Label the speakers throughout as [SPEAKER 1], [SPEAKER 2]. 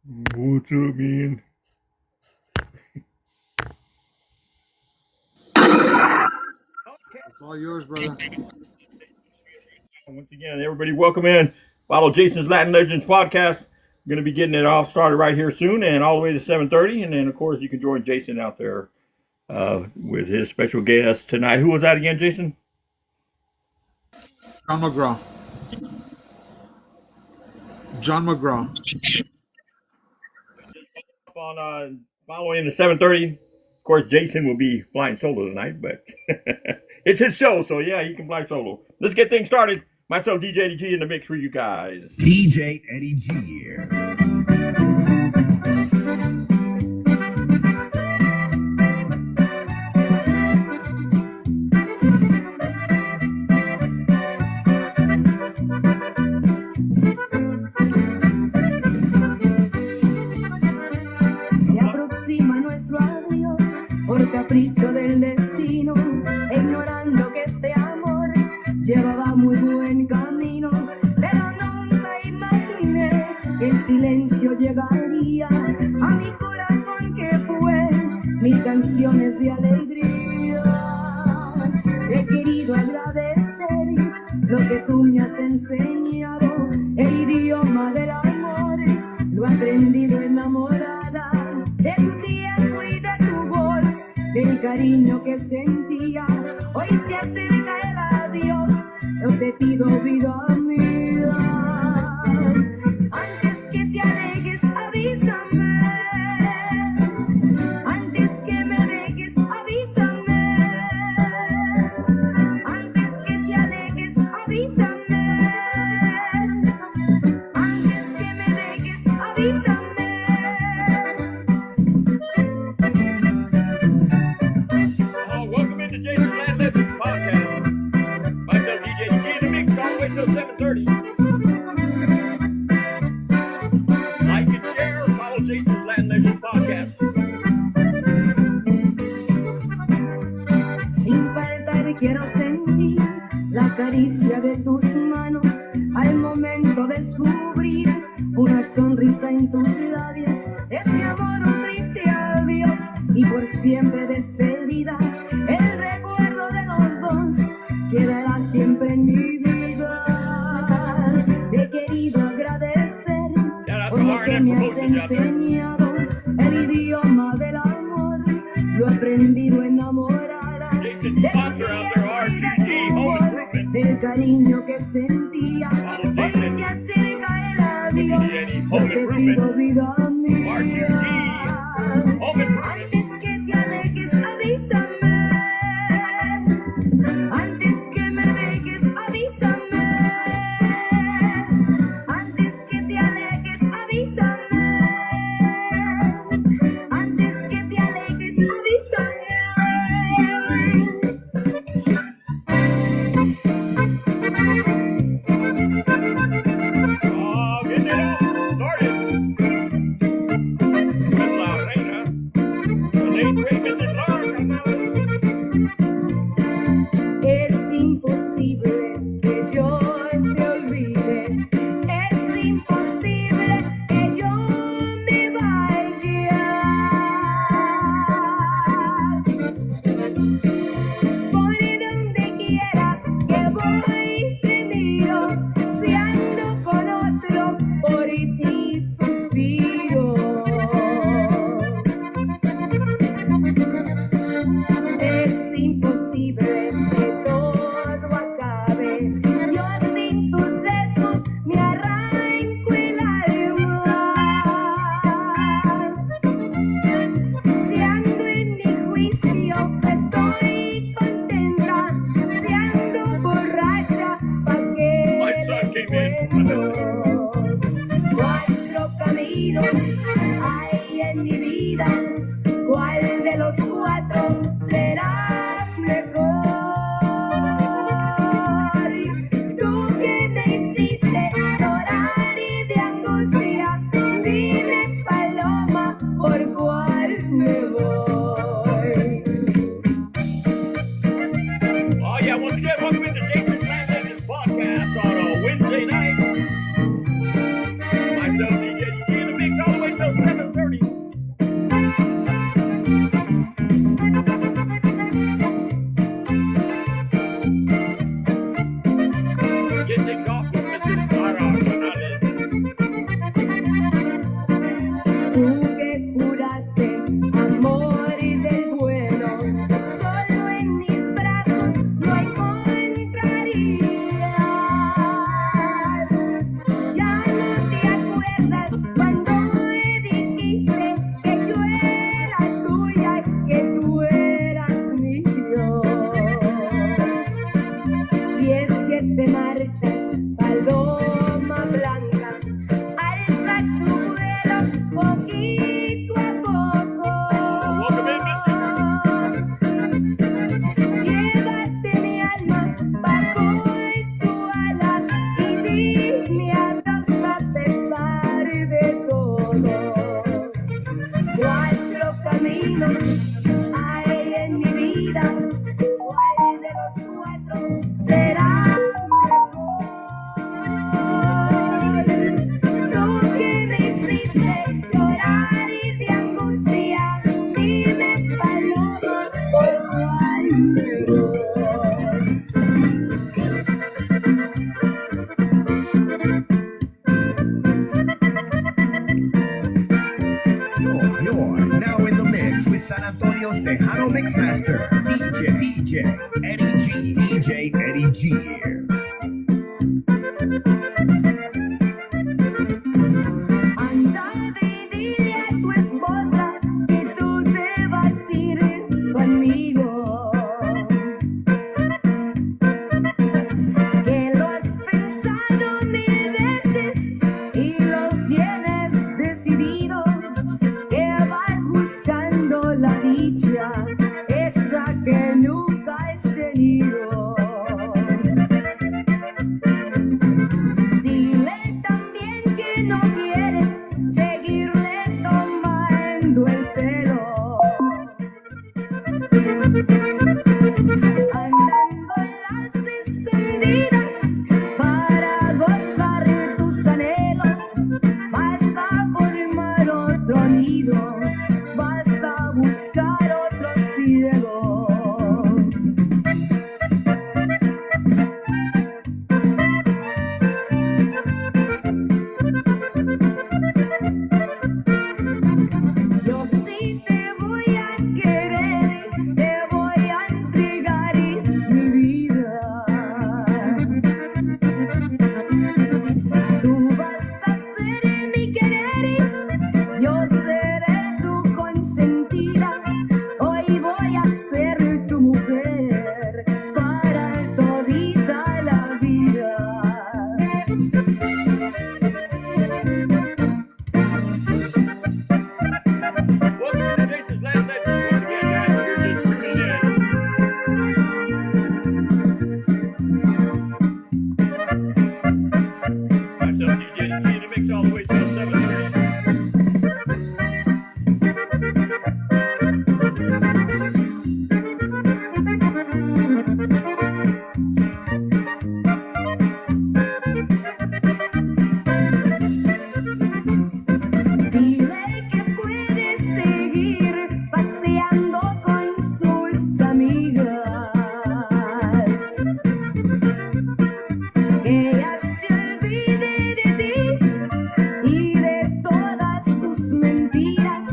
[SPEAKER 1] What's up, man?
[SPEAKER 2] It's all yours, brother.
[SPEAKER 1] Once again, everybody, welcome in. Follow Jason's Latin Legends podcast. I'm going to be getting it all started right here soon, and all the way to 7:30. And then, of course, you can join Jason out there with his special guest tonight. Who was that again, Jason?
[SPEAKER 2] Mcgraw. John Mcgraw.
[SPEAKER 1] On following the 7:30. Of course, Jason will be flying solo tonight, but it's his show, so yeah, he can fly solo. Let's get things started. Myself, DJ Eddie G, in the mix for you guys.
[SPEAKER 3] DJ Eddie G here.
[SPEAKER 4] Se aproxima nuestro adiós por capricho del destino, ignorando que este amor llevaba muy buen camino, pero nunca imaginé que el silencio llegaría a mi corazón, que fue mil canciones de alegría. He querido agradecer lo que tú me has enseñado, el idioma del amor, lo he aprendido enamorada de tu tiempo y de tu voz, del cariño que sentía. Hoy se acerca el adiós, yo te pido vida mía. Antes que te alejes, avísame. Antes que me dejes, avísame. Antes que te alejes, avísame. Antes que me dejes, avísame.
[SPEAKER 1] Welcome into Jason's Latin Legends podcast. Myself, DJ Eddie G, in the mix all the way till 7:30. Like and share, follow Jason's Latin Legends podcast.
[SPEAKER 4] Sin faltar quiero sentir la caricia de tus manos al momento de descubrir una sonrisa en tus labios, ese amor, un triste adiós y por siempre despedida. El recuerdo de los dos quedará siempre en mi vida. Te he querido agradecer por lo que me has enseñado, el idioma del amor, lo he aprendido enamorada de tu tiempo y de tu voz, del cariño que sentía. Hoy se acerca el adiós, yo te pido vida mía. Antes que te alejes, avísame. Antes que me dejes, avísame. Antes que te alejes, avísame. Antes que te alejes, avísame.
[SPEAKER 1] Getting it all started. That's La Reina. Late Raven and Lark.
[SPEAKER 4] Es imposible que yo te olvide, es imposible que yo me vaya. Por donde quiera que voy te miro, si ando con otro, por ti suspiro. Es imposible que todo acabe, yo sin tus besos me arranco el alma. Si ando en mi juicio estoy contenta, si ando borracha te marchas, paloma blanca, alza tu vuelo poquito a poco. Llévate mi alma bajo tu ala y dime adiós a pesar de todo. 4 caminos hay en mi vida, ¿cuál de los 4 será mejor? Tú que me hiciste llorar y de angustia, dime paloma, por cuál mejor.
[SPEAKER 3] You're now in the mix with San Antonio's Tejano Mixmaster, DJ Eddie G. DJ Eddie G here.
[SPEAKER 4] Anda y dile a tu esposa que tú te vas a ir conmigo, que lo has pensado 1000 veces y lo tienes decidido, que vas buscando la dicha, esa que nunca has tenido. Dile también que no quieres seguirle tomando el pelo, andando las escondidas para gozar tus anhelos. Vas a formar otro nido, vas a buscar otro cielo. Yo sí te voy a querer, te voy a entregar mi vida. Tú vas a ser mi querer, yo seré tu consentida. Hoy voy a ser tu mujer para todita la vida.
[SPEAKER 1] Welcome to Jason's Latin Legends once again, guys. If you're just tuning in. Myself, DJ Eddie G, in the mix all the way till 7:30.
[SPEAKER 4] Dile que puedes seguir paseando con sus amigas, que ya se olvide de ti y de todas sus mentiras,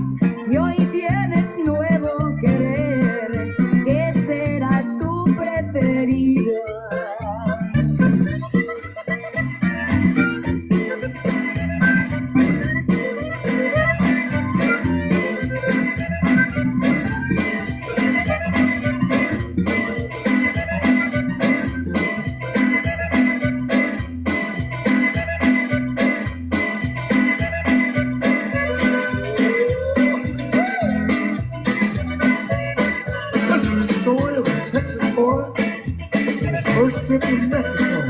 [SPEAKER 4] y hoy tienes nuevo querer, que será tu preferida.
[SPEAKER 2] This is the story of a Texas boy and his first trip to Mexico.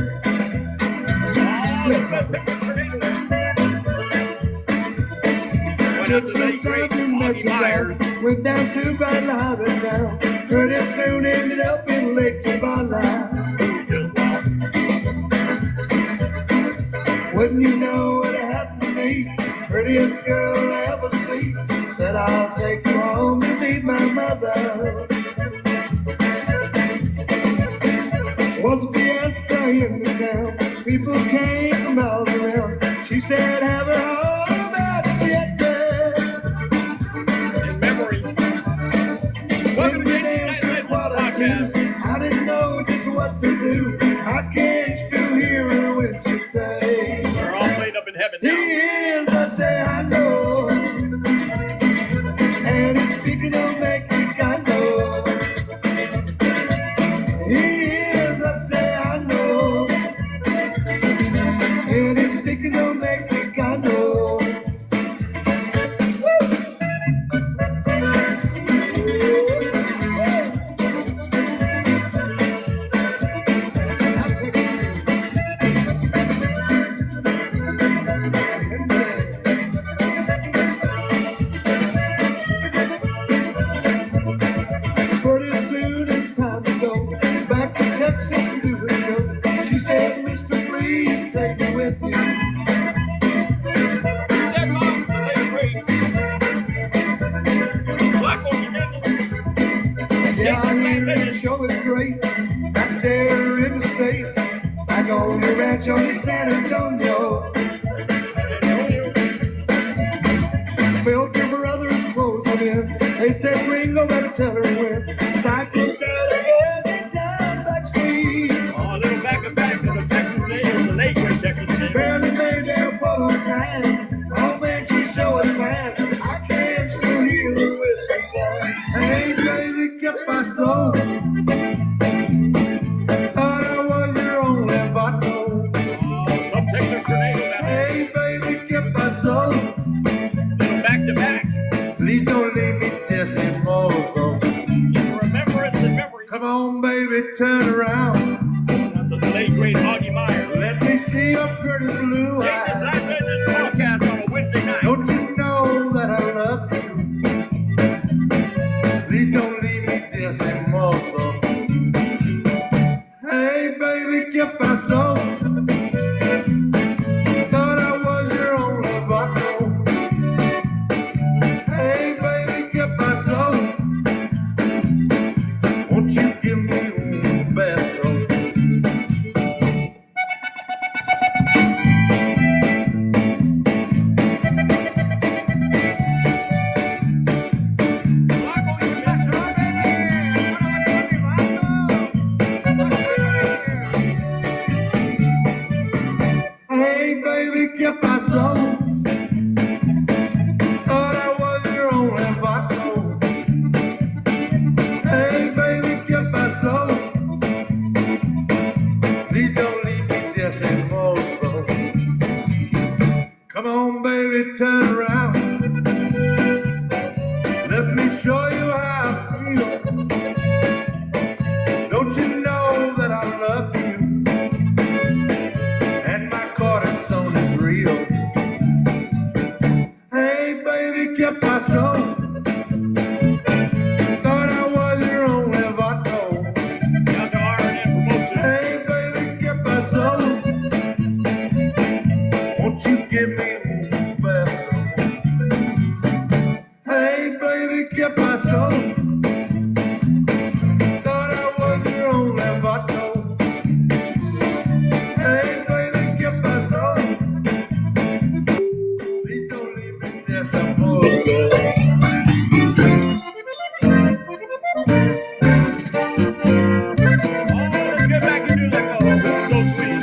[SPEAKER 1] Went up to the great Monty Myers.
[SPEAKER 2] Went down to Guadalajara town. Pretty soon ended up in Lake Zabala. Wouldn't you know what happened to me? Prettiest girl I ever see. Said I'll take you home to meet my mother. Was a fiesta in the town. People came from miles around. She said, have her home at siete.
[SPEAKER 1] In memory. Welcome to Jason's Latin Legends podcast.
[SPEAKER 2] I didn't know just what to do. I can't still hear her when she say,
[SPEAKER 1] We're all played up in heaven
[SPEAKER 2] he
[SPEAKER 1] now.
[SPEAKER 2] is a Tejano, and he's speaking of Mexicano. He is a Tejano, flag on the rancho in San Antonio. Felt your brother's clothes come in. They said, Ringo, better tell her when. Cycle down again, down Back Street.
[SPEAKER 1] Oh, a little back to the Texas name, the late great Texas name.
[SPEAKER 2] Barely made their photo time. Oh man, she's so fine. I can't still hear her with the song. Hey, baby, kept my soul. Thought I was your only vato.
[SPEAKER 1] Oh, some Texas tornado back there.
[SPEAKER 2] Hey, baby, kept my soul.
[SPEAKER 1] Little back to back.
[SPEAKER 2] Please don't leave me just anymore.
[SPEAKER 1] Remembrance and memory.
[SPEAKER 2] Come on, baby, turn around.
[SPEAKER 1] That's the late great Augie Meyer.
[SPEAKER 2] Let me see your pretty blue
[SPEAKER 1] Jason's
[SPEAKER 2] eyes.
[SPEAKER 1] Latin Legends podcast on a Wednesday night.
[SPEAKER 2] Don't you know that I love you? Please don't leave me just anymore. Hey, baby, keep my soul. Thought I was your only vato. Hey, baby, keep my soul. Won't you give me un beso? Hey, baby, keep my soul. Thought I was your only vato. Hey, baby, keep my soul. Please don't leave me just anymore. Come on, baby, turn around. Let me show you how I feel. Don't you know that I love you? And my cortisone is real. Hey, baby, kept my soul. Thought I was your only vato.
[SPEAKER 1] Down to R&M promotion.
[SPEAKER 2] Hey, baby, kept my soul. Won't you give me un beso? Hey, baby, kept my soul. Thought I was your only vato. Hey, baby, keep my soul. Please don't leave me just a
[SPEAKER 1] Oh, let's get back into the so sweet.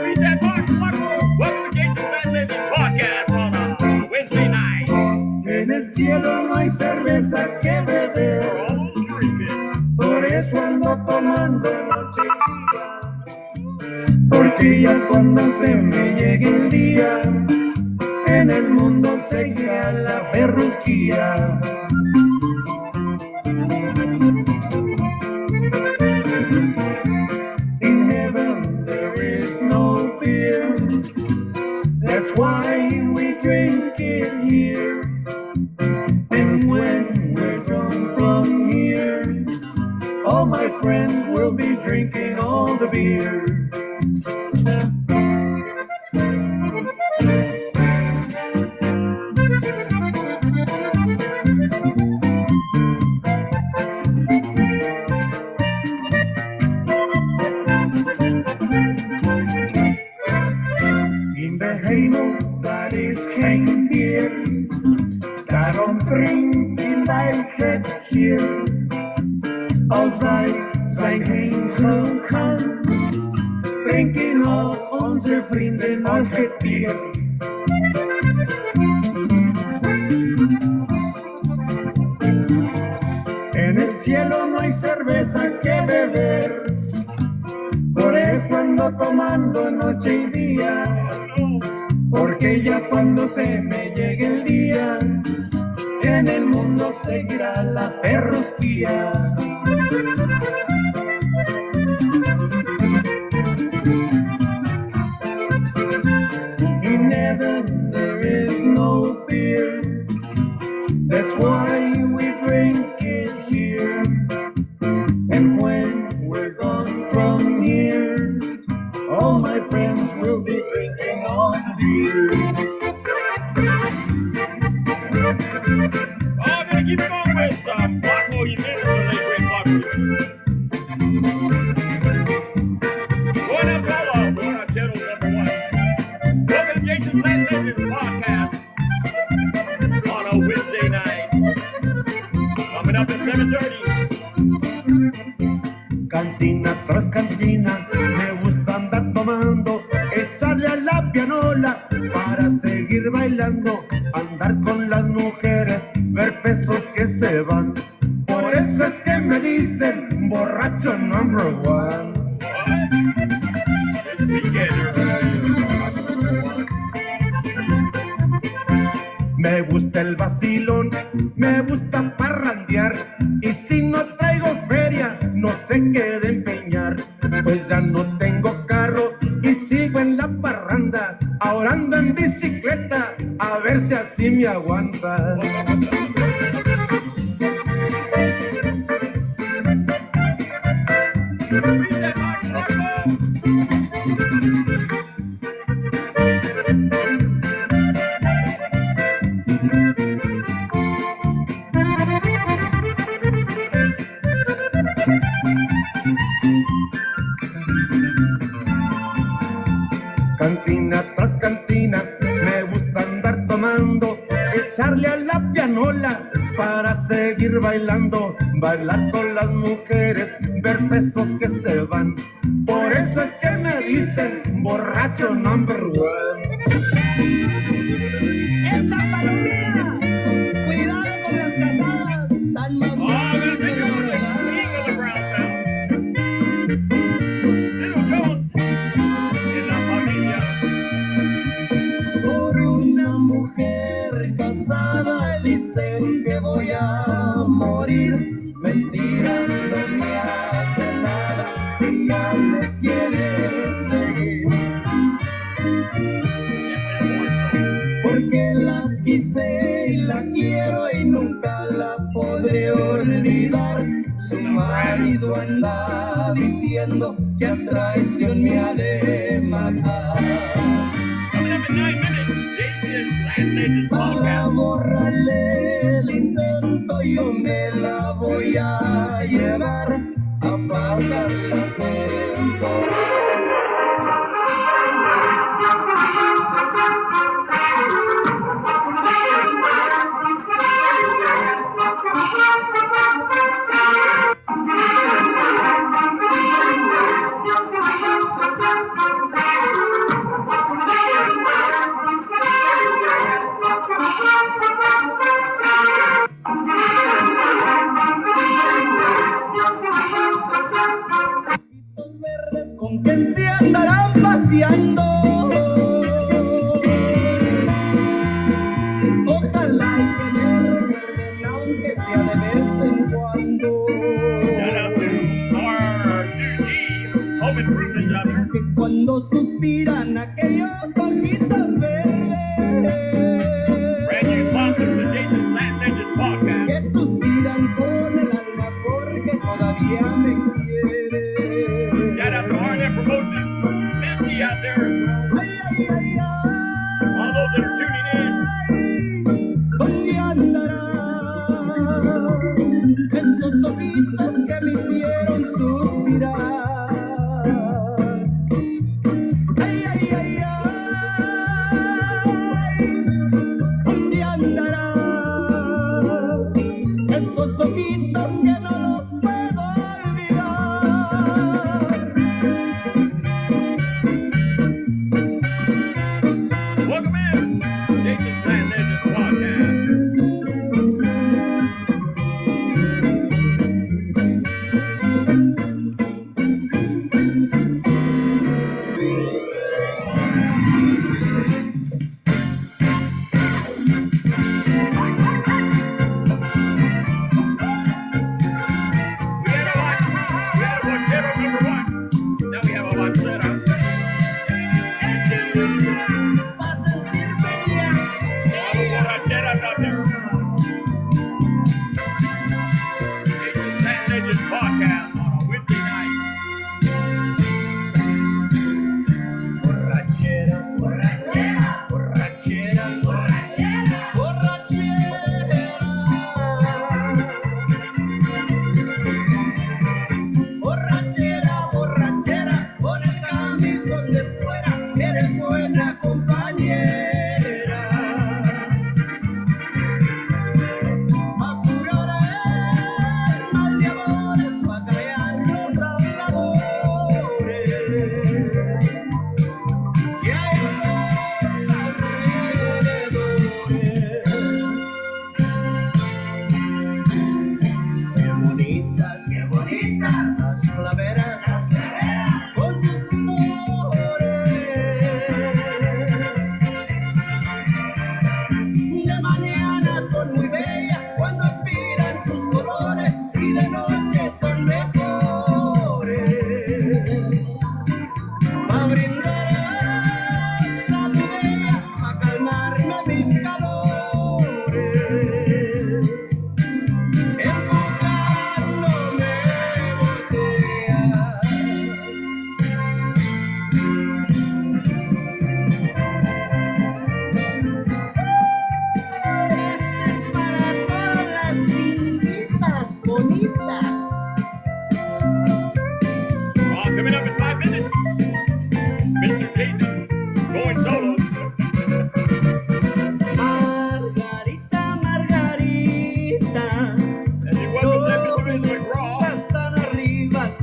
[SPEAKER 1] Read that box, Marco. Welcome to Jason's Latin Legends podcast on a Wednesday night.
[SPEAKER 2] En el cielo no hay cerveza que beber,
[SPEAKER 1] We're almost drinking.
[SPEAKER 2] por eso ando tomando noche y día. Porque ya cuando se me llegue el día, en el mundo seguirá la ferrusquía. In heaven there is no fear. That's why we drink it here. And when we're gone from here, all my friends will be drinking all the beer. In the Himmel, that is kein Bier. Darum trink in dein Fett hier. Als wij zijn heen gegaan, drinken al onze vrienden al het bier. En el cielo no hay cerveza que beber, por eso ando tomando noche y día. Porque ya cuando se me llegue el día, en el mundo seguirá la ferrusquía. In heaven there is no beer. That's why we drink it here. And when we're gone from here, all my friends will be drinking all the beer.
[SPEAKER 1] Oh, I'm going to keep it going with Marco. You mentioned the late great Going up, Paula. Going up, channel number 1. Welcome to Jason's Latin Legends podcast on a Wednesday night. Coming up at 7:30.
[SPEAKER 2] Cantina tras cantina, me gusta andar tomando, echarle a la pianola para seguir bailando, andar con las mujeres, ver pesos que se van. Por eso es que me dicen borracho number 1. Me gusta el vacilón, me gusta parrandear, y si no traigo feria, no sé qué de empeñar, pues ya no tengo carro y sigo en la parranda, ahora ando en bicicleta, a ver si así me aguanta. Cantina tras cantina, me gusta andar tomando, echarle a la pianola para seguir bailando, bailar con las mujeres, ver pesos que se van. Por eso es que me dicen borracho number 1.
[SPEAKER 5] ¡Esa palomilla! ¡Cuidado con las casadas! ¡Tan más guapas que la verdad! Por una mujer casada dicen que voy a morir. Mentira, no me hace nada si ya me quieres seguir. Porque la quise y la quiero y nunca la podré olvidar. Su marido anda diciendo que a traición me ha de matar. Para borrarle el intento yo me la voy a llevar a pasar la temporada. Verdes con quien se andarán paseando. Ojalá que me recuerden, aunque sea de vez en cuando. Dicen que cuando suspiran aquellos ojitos verdes, que suspiran con el alma porque todavía me quieren. Ay, ay, ay, ay. ¿Dónde andarán esos ojitos que me hicieron suspirar? Ay, ay, ay, ay. ¿Dónde andarán esos ojitos que no los puedo olvidar?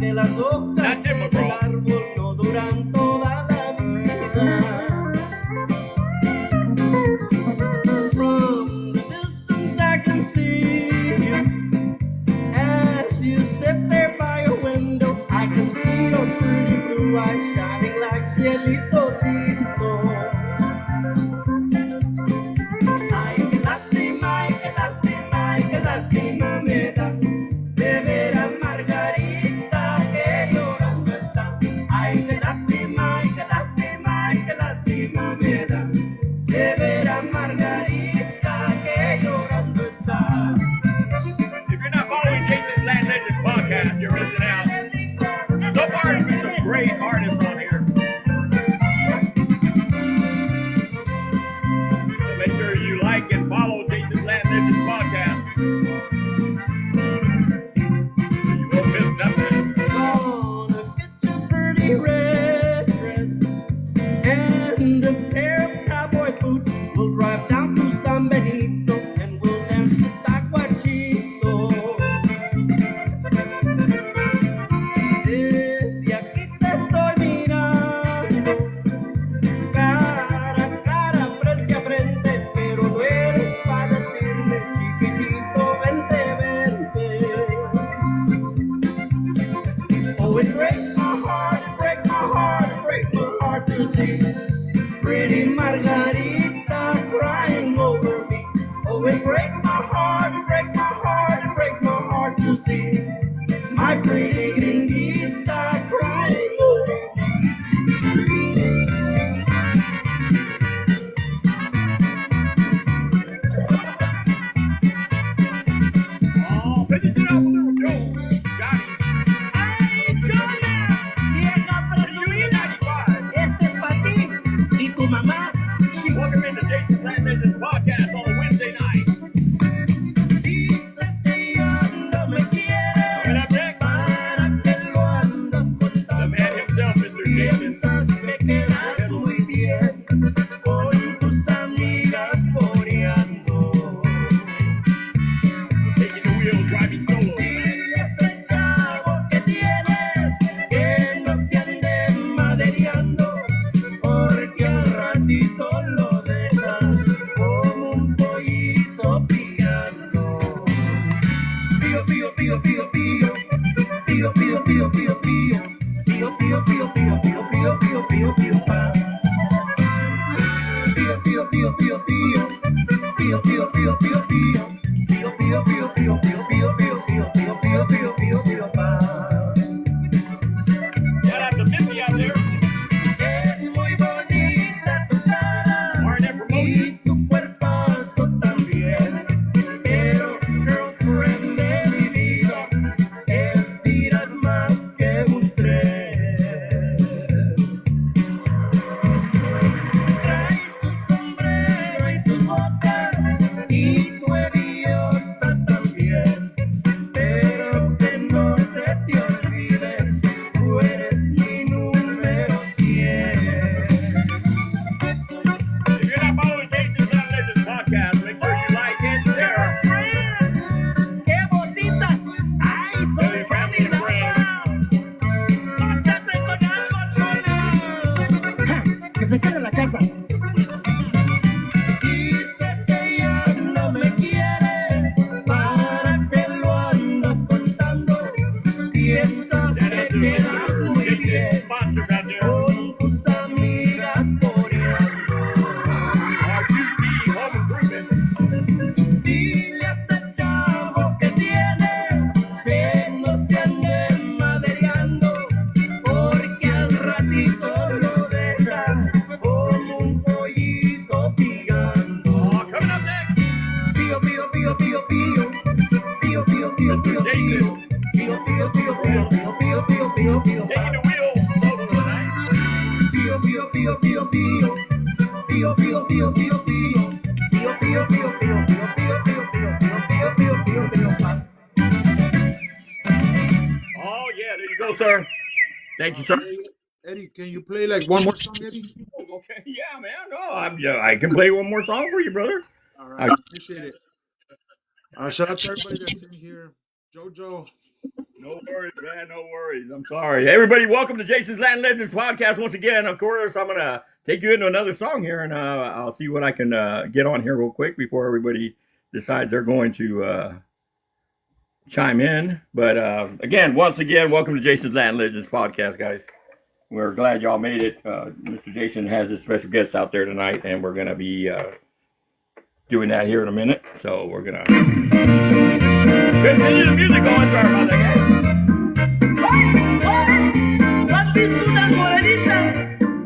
[SPEAKER 5] que las hojas
[SPEAKER 1] That's it,
[SPEAKER 5] del
[SPEAKER 1] Mcgraw.
[SPEAKER 5] árbol no duran toda la vida. From the distance I can see you. As you sit there by your window, I can see your pretty blue eyes shining like cielito lindo. Ay, qué lástima me da de ver a Margarita que llorando está. Ay, qué lástima me da de ver a Margarita que llorando está.
[SPEAKER 1] If you're not following Jason's Latin Legends podcast, you're missing out. So far, there's been some great artists on here. So make sure you like and follow Jason's Latin Legends podcast. You won't miss nothing.
[SPEAKER 5] Gonna get your pretty red dress and a pair of cowboy boots. We'll drive down to San Benito and we'll dance to Tacuachito. Desde aquí te estoy mirando, cara a cara, frente a frente, pero no eres para decirme, chiquitito, vente, vente. Oh, it breaks my heart, it breaks my heart, it breaks my heart to see pretty Margarita crying over me. Oh, it breaks my heart, it breaks my heart, it breaks my heart to see my pretty gringuita crying over me.
[SPEAKER 1] Oh, finish it up with Joe. Got it.
[SPEAKER 5] ¡Ay, Chola! ¡Vieja presumida!
[SPEAKER 1] 95.
[SPEAKER 5] Este es para ti y tu mamá.
[SPEAKER 1] Welcome into Jason's Latin Legends podcast on a Wednesday night.
[SPEAKER 5] Dices que ya no me quieres.
[SPEAKER 1] Coming up next,
[SPEAKER 5] ¿Para qué lo andas
[SPEAKER 1] the
[SPEAKER 5] contando?
[SPEAKER 1] man himself, Mr. Jason.
[SPEAKER 5] Piensas que quedas muy bien con tus amigas poreando.
[SPEAKER 1] Taking the wheel, driving solo.
[SPEAKER 5] Dile a ese chavo que tienes que no se ande madereando, porque al ratito lo dejas como un pollito pillando. Pío, pío, pío, pío, pío. Pío, pío, pío, pío, pío. Pío, pío, pío, pío, pío, pío, pío, pío, pío, pa. Pío, pío, pío, pío, pío. Pío, pío, pío, pío, pío. Pío, pío, pío, pío, pío, pío, pío, pío, pío, pío, pío, pío, pío, pa.
[SPEAKER 1] Shout out to Missy out there.
[SPEAKER 5] Es muy bonita tu cara
[SPEAKER 1] Martin promotion.
[SPEAKER 5] y tu cuerpazo también, pero girlfriend de mi vida, estiras más que un tren. Traes tu sombrero y tus botas y tu idiota también, pero que no se te olvide, tú eres mi número 100.
[SPEAKER 1] If you're not following Jason's Latin Legends podcast, make sure you like and share.
[SPEAKER 5] ¡Qué botitas! ¡Ay, son
[SPEAKER 1] Family and friends.
[SPEAKER 5] ¡Cóchate con algo, Chola! ¡Que se quede en la casa! Dices que ya no me quieres, ¿para qué lo andas contando? Piensas
[SPEAKER 1] Shout
[SPEAKER 5] que
[SPEAKER 1] out to
[SPEAKER 5] quedas
[SPEAKER 1] Mr.
[SPEAKER 5] muy
[SPEAKER 1] Jason,
[SPEAKER 5] bien
[SPEAKER 1] sponsor out there.
[SPEAKER 5] con tus amigas poreando.
[SPEAKER 1] R2B Home Improvement.
[SPEAKER 5] Dile a ese chavo que tienes que no se ande madereando, porque al ratito lo dejas como un pollito pillando.
[SPEAKER 1] Oh, coming up next,
[SPEAKER 5] Pío, pío, pío, pío, pío. Pío, pío, pío, pío, pío. Pío, pío, pío, pío, pío, pío, pío, pío, pío.
[SPEAKER 1] taking the wheel solo tonight.
[SPEAKER 5] Pío, pío, pío, pío, pío. Pío, pío, pío, pío, pío. Pío, pío, pío, pío, pío, pío, pío, pío, pío, pío, pío, pío, pío, pa.
[SPEAKER 1] Oh, yeah, there you go, sir. Thank you, sir.
[SPEAKER 6] Eddie, can you play like one more song, Eddie?
[SPEAKER 1] Okay, yeah, man. No, I can play one more song for you, brother.
[SPEAKER 6] All right, appreciate it. Shout out to everybody that's in here. Jojo,
[SPEAKER 1] No worries, man. No worries. I'm sorry. Everybody, welcome to Jason's Latin Legends podcast once again. Of course, I'm going to take you into another song here, and I'll see what I can get on here real quick before everybody decides they're going to chime in. But once again, welcome to Jason's Latin Legends podcast, guys. We're glad y'all made it. Mr. Jason has his special guest out there tonight, and we're going to be doing that here in a minute. So we're going to continue the music going. Sorry about that, guys.
[SPEAKER 5] ¿Has visto unas morenitas?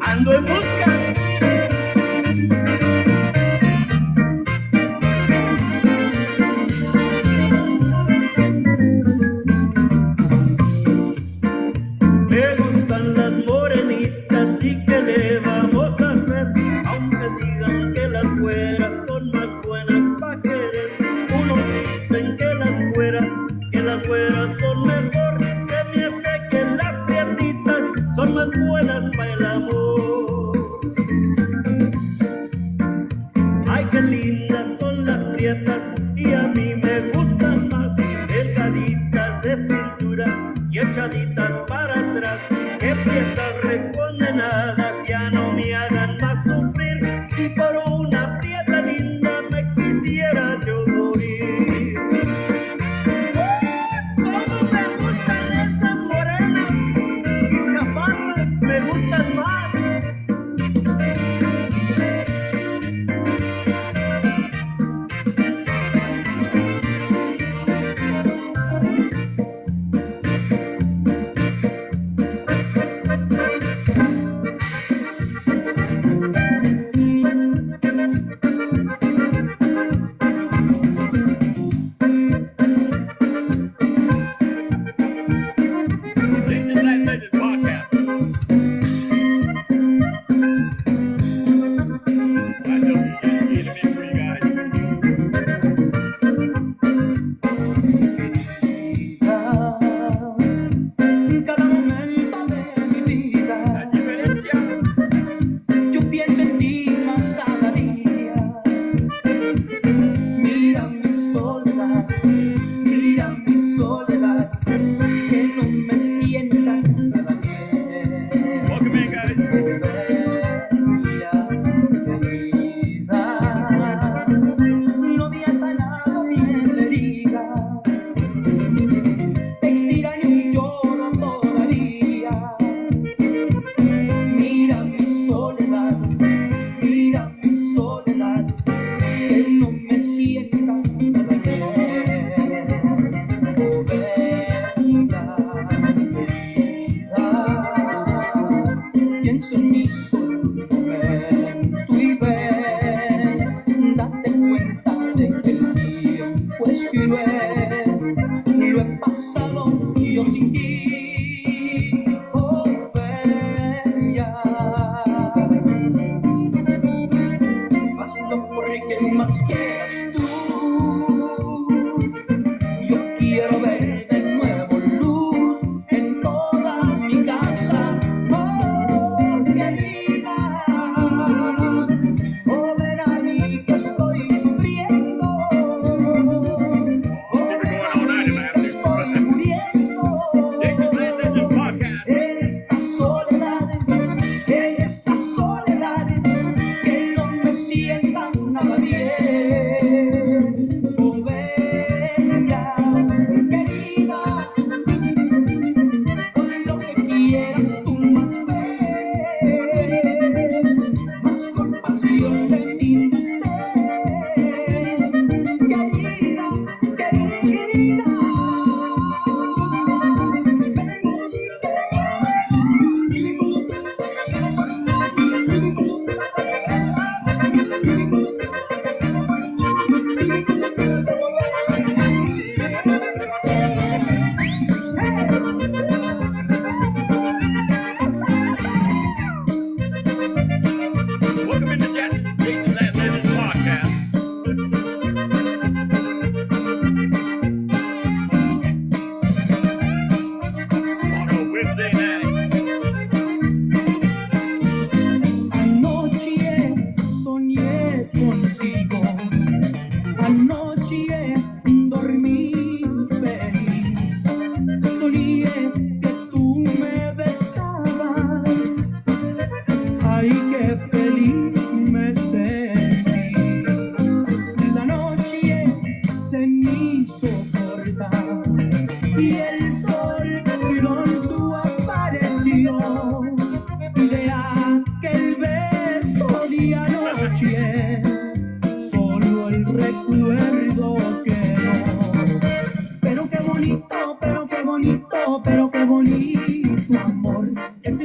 [SPEAKER 5] Ando en busca. Me gustan las morenitas y qué le vamos a hacer, aunque digan que las güeras son más buenas pa' querer. Unos dicen que las güeras son mejor, se me hace que las prietitas son más buenas pa' el amor. Ay, qué lindas son las prietas y a mí me gustan más, delgaditas de cintura y echaditas para atrás. Que prietas recondenadas ya no me hagan más sufrir, si por una prieta linda me quisiera yo morir. ¿Cómo me gustan esas morenas? Chaparras me gustan más.
[SPEAKER 1] Jason's Latin Legends podcast.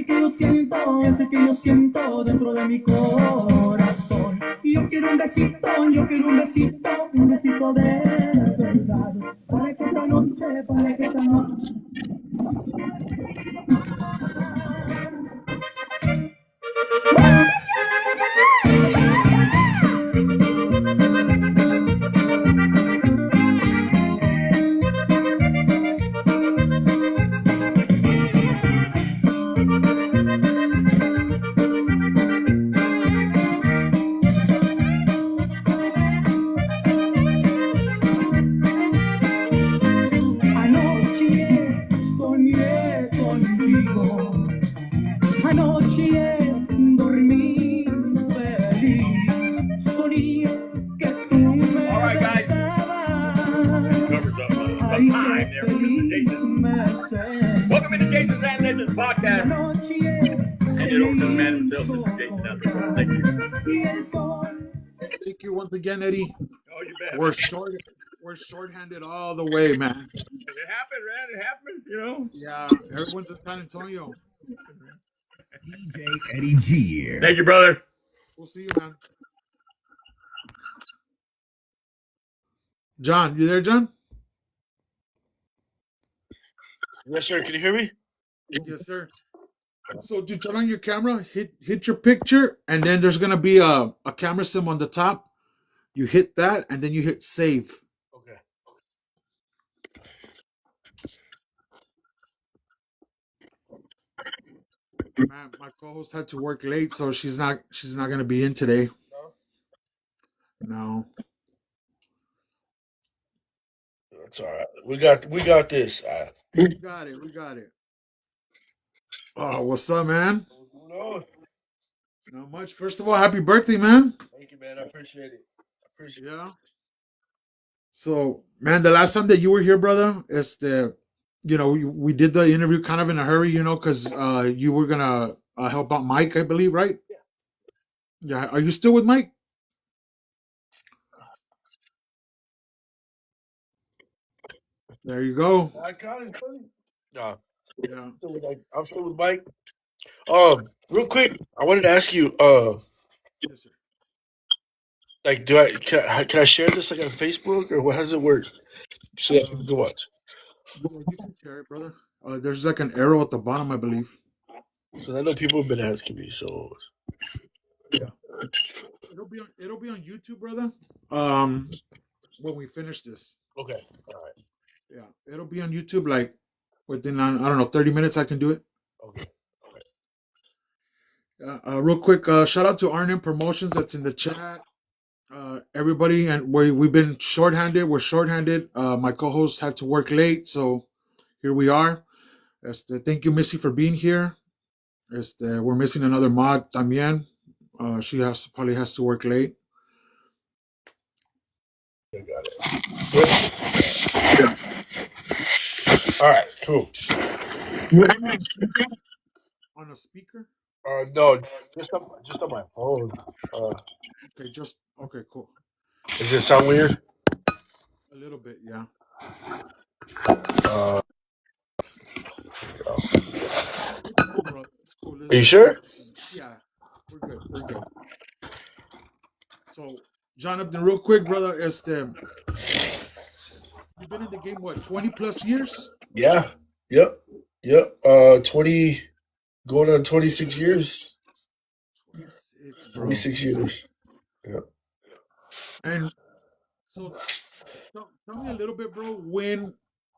[SPEAKER 2] el que yo siento, es el que yo siento dentro de mi corazón. Y yo quiero un besito, un besito de verdad. Para que esta noche, anoche soñé contigo. Anoche dormí feliz, soñé que tú me
[SPEAKER 1] All right, guys.
[SPEAKER 2] besabas.
[SPEAKER 1] Covers up
[SPEAKER 2] Ay,
[SPEAKER 1] some time
[SPEAKER 2] qué
[SPEAKER 1] there for Mr.
[SPEAKER 2] feliz
[SPEAKER 1] Jason.
[SPEAKER 2] me sentí.
[SPEAKER 1] Welcome into Jason's Latin Legends podcast.
[SPEAKER 2] Anoche
[SPEAKER 1] Hand it over to the man himself, Mr. Jason out there. Thank you.
[SPEAKER 2] y el sol.
[SPEAKER 6] Thank you once again, Eddie.
[SPEAKER 1] Oh, you bet.
[SPEAKER 6] We're short-handed all the way, man.
[SPEAKER 1] It happens, man. It happens, you know.
[SPEAKER 6] Yeah, everyone's in San Antonio.
[SPEAKER 3] DJ Eddie G.
[SPEAKER 1] Thank you, brother.
[SPEAKER 6] We'll see you, man. John, you there, John?
[SPEAKER 7] Yes, sir. Can you hear me?
[SPEAKER 6] Yes, sir. So to turn on your camera, hit your picture, and then there's gonna be a camera sim on the top. You hit that, and then you hit save.
[SPEAKER 7] Okay.
[SPEAKER 6] Man, my co-host had to work late, so she's not gonna be in today. No.
[SPEAKER 7] That's all right. We got this.
[SPEAKER 6] We got it. Oh, what's up, man?
[SPEAKER 7] No,
[SPEAKER 6] Not much. First of all, happy birthday, man.
[SPEAKER 7] thank you, man. I appreciate it.
[SPEAKER 6] Yeah. So, man, the last time that you were here, brother, we did the interview kind of in a hurry, because you were gonna help out Mike, I believe, right?
[SPEAKER 7] Yeah.
[SPEAKER 6] Yeah. Are you still with Mike? There you go.
[SPEAKER 7] I got it, buddy. No,
[SPEAKER 6] Yeah.
[SPEAKER 7] I'm still with Mike. Real quick, I wanted to ask you,
[SPEAKER 6] Yes, sir.
[SPEAKER 7] like, can I share this like on Facebook or how does it work? So that people can watch.
[SPEAKER 6] Yeah, you can share it, brother. There's like an arrow at the bottom, I believe.
[SPEAKER 7] Because I know people have been asking me. So
[SPEAKER 6] Yeah. It'll be on YouTube, brother. When we finish this.
[SPEAKER 7] okay, all right,
[SPEAKER 6] Yeah. It'll be on YouTube like within I don't know 30 minutes I can do it.
[SPEAKER 7] okay.
[SPEAKER 6] Real quick, shout out to RNM Promotions that's in the chat. Everybody, and we've been shorthanded. We're shorthanded. My co-host had to work late, so here we are. Thank you, Missy, for being here. We're missing another mod, Tamien. She probably has to work late.
[SPEAKER 7] I got it. All right, cool.
[SPEAKER 6] On a speaker?
[SPEAKER 7] No, just on my phone.
[SPEAKER 6] Okay, cool.
[SPEAKER 7] Does it sound weird?
[SPEAKER 6] A little bit, yeah. It's cool.
[SPEAKER 7] Are you sure?
[SPEAKER 6] Yeah, we're good. So, Jonathan, real quick, brother, you've been in the game, what, 20 plus years?
[SPEAKER 7] Yeah. Yep. 20, going on 26 years.
[SPEAKER 6] 26, bro.
[SPEAKER 7] 26 years. Yep.
[SPEAKER 6] And so, tell me a little bit, bro, when,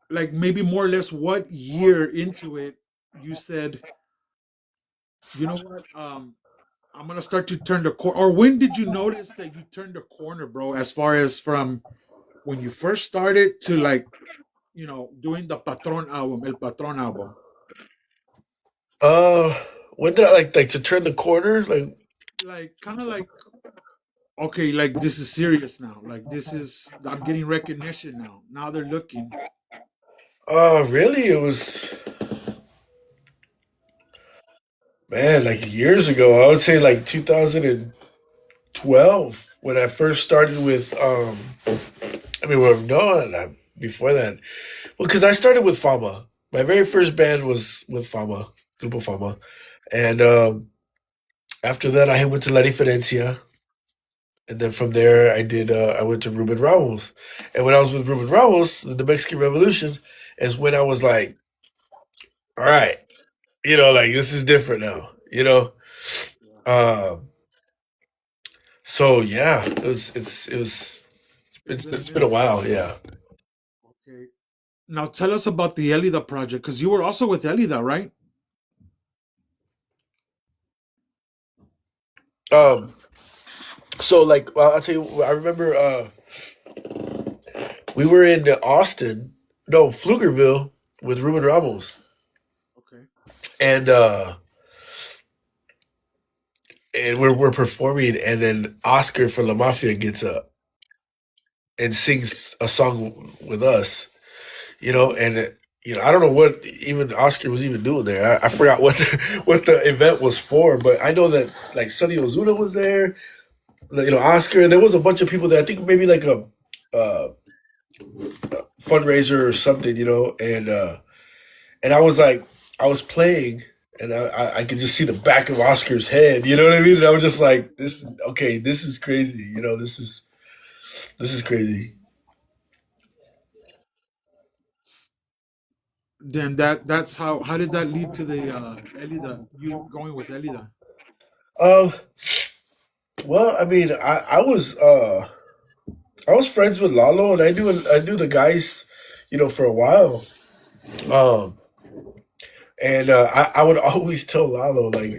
[SPEAKER 6] like, maybe more or less what year into it you said, you know what, I'm going to start to turn the corner, or when did you notice that you turned the corner, bro, as far as from when you first started to, like, doing the El Patron album?
[SPEAKER 7] When did I like to turn the corner?
[SPEAKER 6] Like kind of like, okay, like this is serious now. Like I'm getting recognition now. Now they're looking.
[SPEAKER 7] Really? It was, man, like years ago. I would say like 2012 when I first started with before that. Well, because I started with Fama. My very first band was with Fama. Super Fama. And after that, I went to La Diferencia. And then from there, I went to Ruben Ramos. And when I was with Ruben Ramos, the Mexican Revolution is when I was like, all right, like this is different now, Um, so yeah,
[SPEAKER 6] It's been a
[SPEAKER 7] it's been a
[SPEAKER 6] minute.
[SPEAKER 7] while, yeah.
[SPEAKER 6] Okay. Now tell us about the Elida project, because you were also with Elida, right?
[SPEAKER 7] Um, so like, well, I'll tell you, I remember we were in Austin, no, Pflugerville with Ruben Ramos,
[SPEAKER 6] Okay.
[SPEAKER 7] and we're performing, and then Oscar from La Mafia gets up and sings a song with us, and I don't know what even Oscar was even doing there. I forgot what what the event was for, but I know that like Sonny Ozuna was there, Oscar. There was a bunch of people there. I think maybe like a uh, fundraiser or something, and I was like, I was playing. And I could just see the back of Oscar's head, you know what I mean? And I was just like, okay, this is crazy, this is crazy.
[SPEAKER 6] Then that's how did that lead to the Elida, you going with Elida?
[SPEAKER 7] Um, well, I mean, I was friends with Lalo, and I knew the guys, for a while. Um, and I would always tell Lalo, like,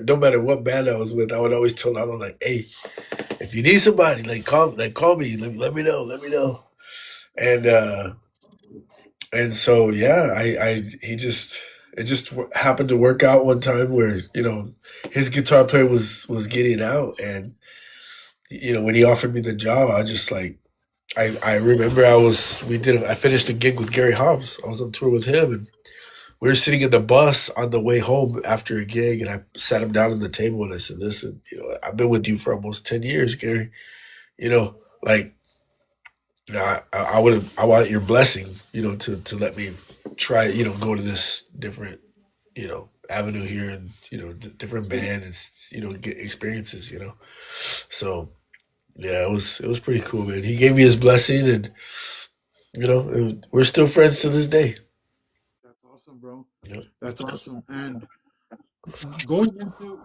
[SPEAKER 7] no matter what band I was with, I would always tell Lalo, like, hey, if you need somebody, call me, let me know, let me know. And so yeah, he just it just happened to work out one time where his guitar player was getting out, and when he offered me the job, I just like I remember I finished a gig with Gary Hobbs. I was on tour with him, and we were sitting in the bus on the way home after a gig, and I sat him down on the table and I said, "Listen, I've been with you for almost 10 years, Gary. Like, I want your blessing, to let me try, go to this different, avenue here, and different band, and get experiences, So yeah, it was pretty cool, man. He gave me his blessing, and we're still friends to this day.
[SPEAKER 6] That's awesome, bro.
[SPEAKER 7] Yep.
[SPEAKER 6] That's awesome. And going into,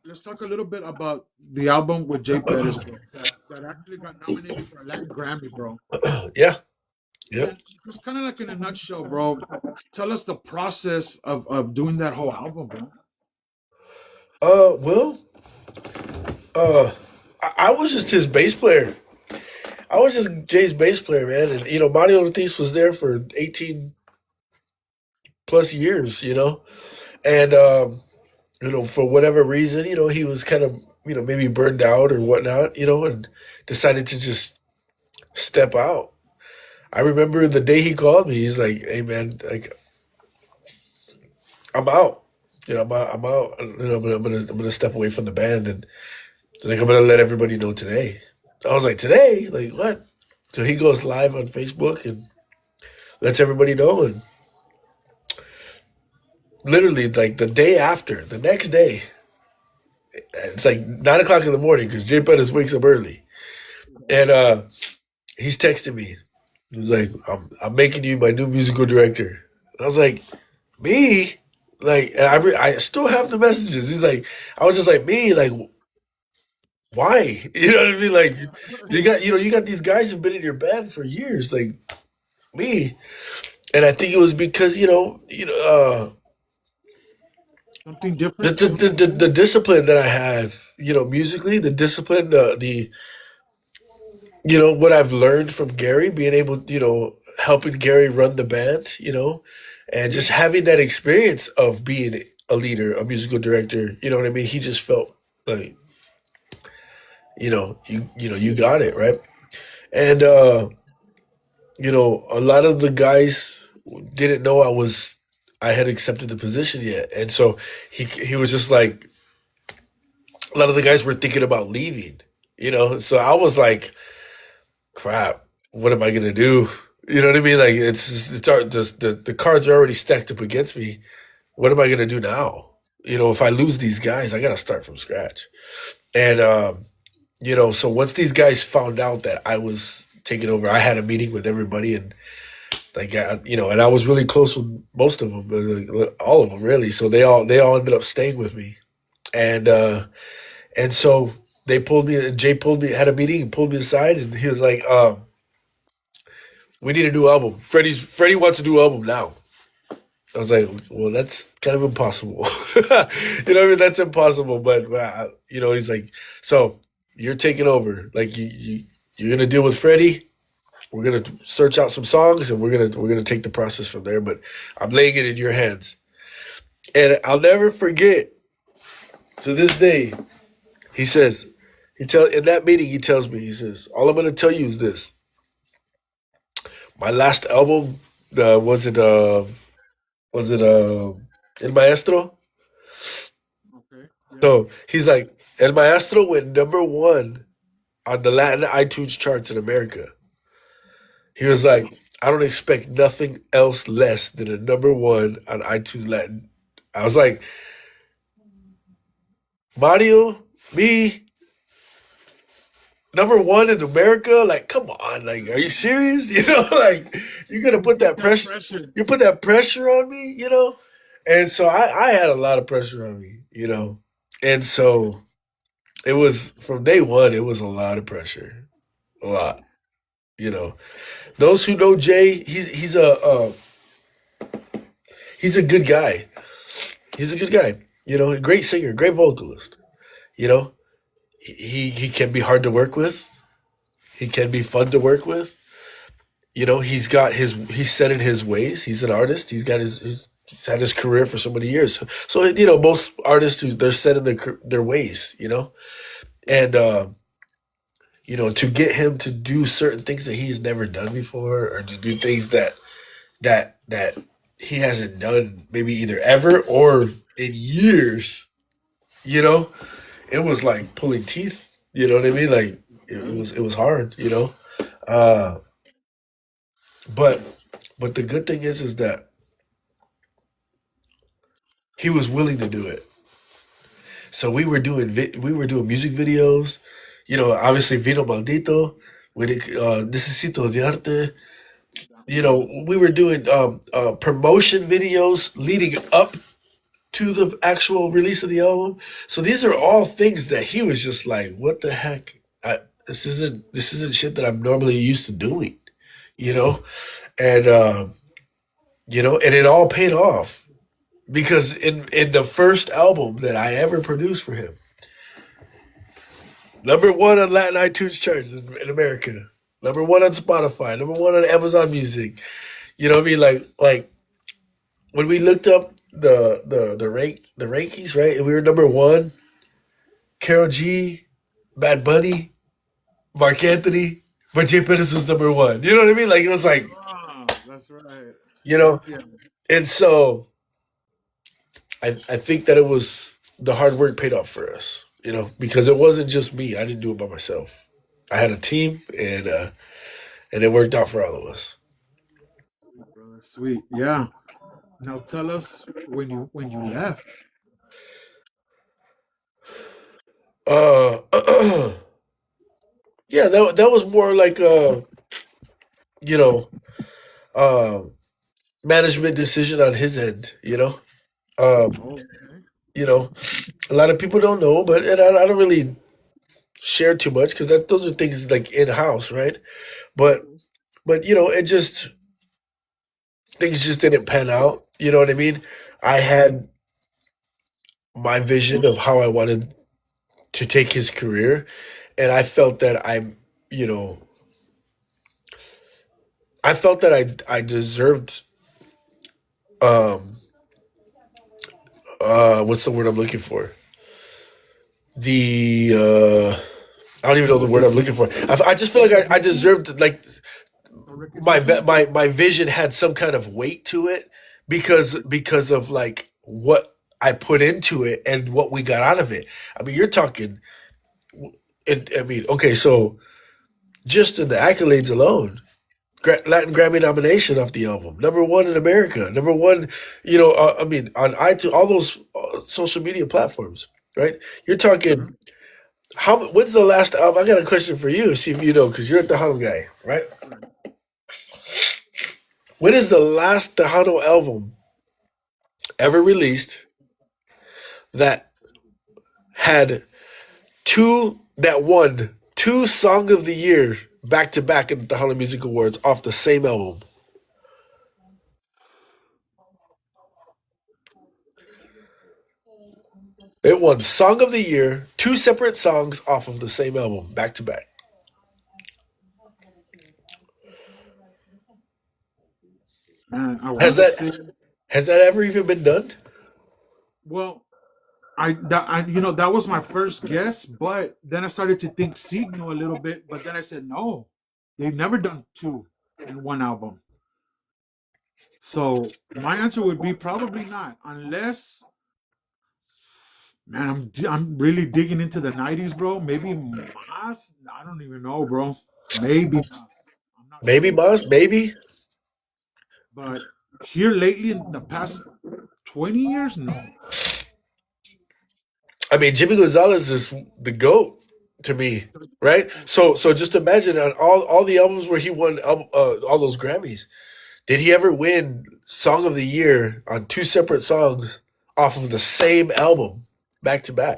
[SPEAKER 6] let's talk a little bit about the album with Jay Pettis, bro, that actually got nominated for a Latin Grammy, bro.
[SPEAKER 7] Yeah. Yep.
[SPEAKER 6] And just kind of like in a nutshell, bro, tell us the process of doing that whole album, bro.
[SPEAKER 7] Well, uh, I was just his bass player. I was just Jay's bass player, man. And, Mario Ortiz was there for 18 plus years, And, for whatever reason, he was kind of, maybe burned out or whatnot, and decided to just step out. I remember the day he called me, he's like, hey, man, like, I'm out. I'm out. I'm gonna step away from the band, and like I'm gonna let everybody know today. I was like, today? Like what? So he goes live on Facebook and lets everybody know, and literally like the day after, the next day, it's like 9 o'clock in the morning because Jay Pettis wakes up early, and he's texting me. He's like, I'm making you my new musical director. And I was like, me? Like, and I still have the messages. He's like, I was just like, me? Like, why? You know what I mean? Like, you got these guys who've been in your band for years, like me. And I think it was because
[SPEAKER 6] Something
[SPEAKER 7] the
[SPEAKER 6] different,
[SPEAKER 7] the, the,
[SPEAKER 6] something
[SPEAKER 7] the
[SPEAKER 6] new.
[SPEAKER 7] the discipline that I have, musically, the discipline, the what I've learned from Gary, being able, helping Gary run the band, and just having that experience of being a leader, a musical director, you know what I mean? He just felt like, you got it, right? And a lot of the guys didn't know I had accepted the position yet. And so he was just like, a lot of the guys were thinking about leaving, So I was like, crap, what am I gonna do? You know what I mean? Like it's just, the cards are already stacked up against me. what am I gonna do now? If I lose these guys, I gotta start from scratch. And so once these guys found out that I was taking over, I had a meeting with everybody, and and I was really close with most of them, all of them really. So they all ended up staying with me, and so they pulled me. Jay pulled me, had a meeting, and pulled me aside, and he was like, "We need a new album. Freddie wants a new album now." I was like, "Well, that's kind of impossible." That's impossible. But he's like, "So you're taking over. Like you're gonna deal with Freddie. We're gonna search out some songs, and we're gonna take the process from there. But I'm laying it in your hands." And I'll never forget, to this day, he says, in that meeting, he tells me, he says, "All I'm gonna tell you is this. My last album, was it El Maestro?"
[SPEAKER 6] Okay. Yeah.
[SPEAKER 7] So he's like, El Maestro went #1 on the Latin iTunes charts in America. He was like, "I don't expect nothing else less than a #1 on iTunes Latin." I was like, "Mario, me, #1 in America? Like, come on, like, are you serious? Like, you're gonna put that pressure,
[SPEAKER 6] Pressure.
[SPEAKER 7] you put that pressure on me, And so I had a lot of pressure on me, And so it was, from day one, it was a lot of pressure. A lot. Those who know Jay, he's a good guy. He's a good guy. A great singer, great vocalist. You know, he can be hard to work with. He can be fun to work with. He's set in his ways. He's an artist. He's had his career for so many years. So most artists they're set in their ways. And to get him to do certain things that he's never done before, or to do things that he hasn't done maybe either ever or in years, it was like pulling teeth. You know what I mean? Like it was hard. Uh, but the good thing is that he was willing to do it. So we were doing music videos. Obviously Vino Maldito, with Necesito de Arte. We were doing promotion videos leading up to the actual release of the album. So these are all things that he was just like, "What the heck? This isn't shit that I'm normally used to doing." You know, and and it all paid off, because in the first album that I ever produced for him, #1 on Latin iTunes charts in America, #1 on Spotify, #1 on Amazon Music. You know what I mean? Like when we looked up the rankings, right? And we were #1. Karol G, Bad Bunny, Mark Anthony, but Jay Pettis was #1. You know what I mean? Like, it was like,
[SPEAKER 6] Ah, that's right.
[SPEAKER 7] Yeah.
[SPEAKER 6] Yeah.
[SPEAKER 7] And so I think that it was the hard work paid off for us, because it wasn't just me. I didn't do it by myself. I had a team, and it worked out for all of us.
[SPEAKER 6] Sweet, brother. Sweet. Yeah. Now tell us when you left.
[SPEAKER 7] Uh, yeah, that was more like you know, uh, management decision on his end. Um,
[SPEAKER 6] Okay.
[SPEAKER 7] you know, a lot of people don't know, and I don't really share too much, because those are things like in house, right? But it just, things just didn't pan out. You know what I mean? I had my vision of how I wanted to take his career, and you know, I felt that I deserved, um what's the word I'm looking for? The I don't even know the word I'm looking for. I just feel like I deserved, like,
[SPEAKER 6] A
[SPEAKER 7] my vision had some kind of weight to it, because of like what I put into it and what we got out of it. I mean, you're talking, and I mean, okay, so just in the accolades alone, Latin Grammy nomination off the album. Number one in America. Number one, I mean, on iTunes, all those social media platforms, right? You're talking, when's the last album? I got a question for you, see if you know, because you're a Tejano guy, right? When is the last Tejano album ever released that had that won two Song of the Year back to back in the Tejano Music Awards off the same album? It won Song of the Year, two separate songs off of the same album, back to back.
[SPEAKER 6] Man, I want
[SPEAKER 7] Has
[SPEAKER 6] to
[SPEAKER 7] that
[SPEAKER 6] say,
[SPEAKER 7] has that ever even been done?
[SPEAKER 6] well, that was my first guess, but then I started to think Signo a little bit, but then I said no, they've never done two in one album. So my answer would be probably not, unless, man, I'm really digging into the '90s, bro. Maybe Mas, I don't even know, bro. Maybe Mas. I'm not
[SPEAKER 7] Maybe
[SPEAKER 6] sure,
[SPEAKER 7] Moss, maybe.
[SPEAKER 6] but here lately in the past 20 years, no.
[SPEAKER 7] I mean, Jimmy Gonzalez is the GOAT to me, right? So just imagine on all the albums where he won all those Grammys, did he ever win Song of the Year on two separate songs off of the same album back to back?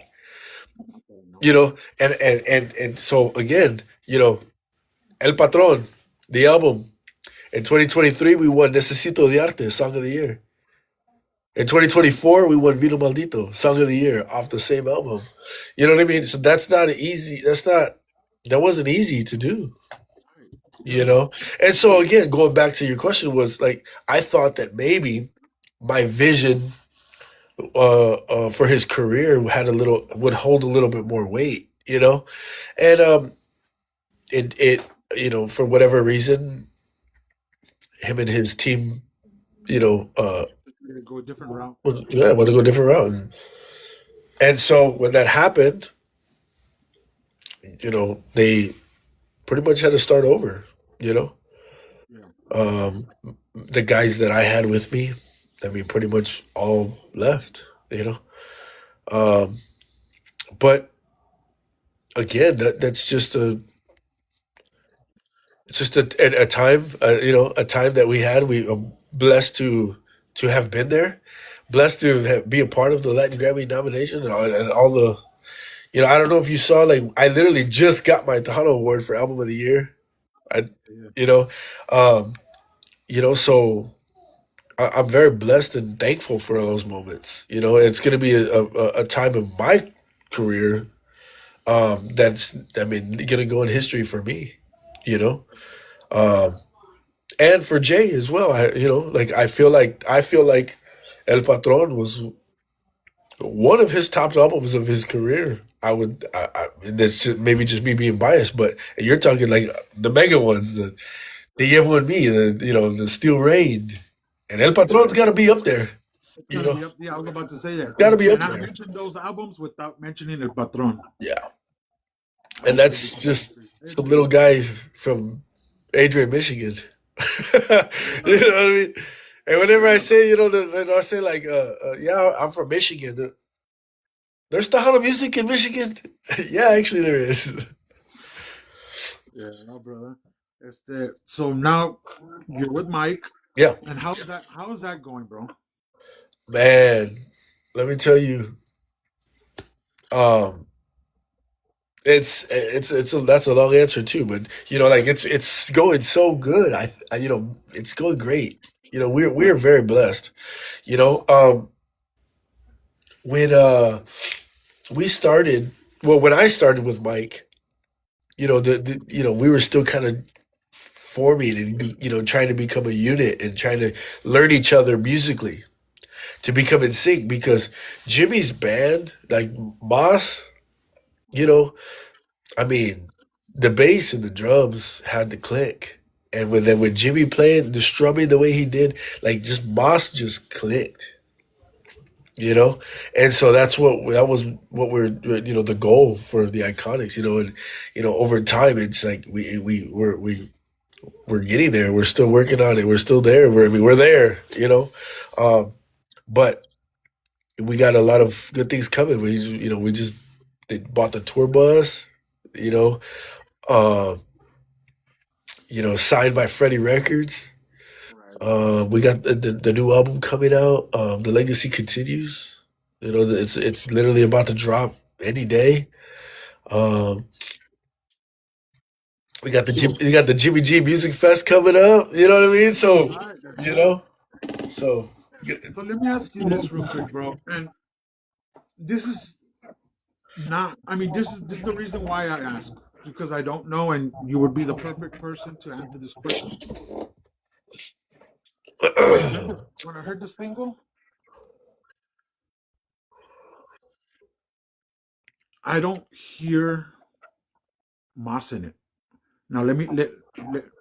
[SPEAKER 7] And so again, El Patron, the album. In 2023, we won Necesito de Arte, Song of the Year. In 2024, we won Vino Maldito, Song of the Year, off the same album. You know what I mean? So that's not easy. That wasn't easy to do, And so again, going back to your question was like, I thought that maybe my vision for his career would hold a little bit more weight, and for whatever reason, him and his team,
[SPEAKER 6] Go a different route.
[SPEAKER 7] want to go a different route. And so when that happened, they pretty much had to start over,
[SPEAKER 6] Yeah.
[SPEAKER 7] The guys that I had with me, I mean, pretty much all left, but again, that's just it's just a time, a time that we had. We are blessed to have been there, blessed to be a part of the Latin Grammy nomination and all the, I don't know if you saw, like, I literally just got my Tejano Award for Album of the Year. So I'm very blessed and thankful for those moments. It's going to be a time of my career that's, I mean, going to go in history for me, and for Jay as well. I feel like El Patron was one of his top albums of his career. And that's maybe just me being biased, but you're talking like the mega ones, the Llevo en Me, the Steel Rain, and El Patron's got to be up there.
[SPEAKER 6] Yeah, I was about to say that.
[SPEAKER 7] Gotta be up
[SPEAKER 6] I
[SPEAKER 7] there.
[SPEAKER 6] mentioned those albums without mentioning El Patron.
[SPEAKER 7] Yeah, and that's just some little guy from Adrian, Michigan. You know what I mean? And whenever I say, I say like, yeah, I'm from Michigan. There's Tejano music in Michigan. Yeah, actually there is.
[SPEAKER 6] Yeah, no, brother. So now you're with Mike.
[SPEAKER 7] Yeah,
[SPEAKER 6] And how is that going, bro?
[SPEAKER 7] man. Let me tell you. That's a long answer too, but like it's going so good. It's going great. We're very blessed. When we started, well, when I started with Mike, we were still kind of forming and trying to become a unit and trying to learn each other musically to become in sync, because Jimmy's band, like Moss, I mean, the bass and the drums had to click. And when Jimmy played the strumming the way he did, like, just Moss just clicked. And so that was what we're, the goal for the Iconics, and over time it's like we we're getting there. We're still working on it. We're still there. We're there. But we got a lot of good things coming. We just they bought the tour bus. You know, uh, signed by Freddie Records.
[SPEAKER 6] Right.
[SPEAKER 7] We got the new album coming out. The legacy continues. It's literally about to drop any day. Um,
[SPEAKER 6] So,
[SPEAKER 7] we got the Jimmy G Music Fest coming up. You know what I mean? So
[SPEAKER 6] right, that's
[SPEAKER 7] you
[SPEAKER 6] right.
[SPEAKER 7] know, so
[SPEAKER 6] So let me ask you this real quick, bro. And this is not. I mean, this is the reason why I ask, because I don't know, and you would be the perfect person to answer this question. When I heard the single, I don't hear Moss in it. Now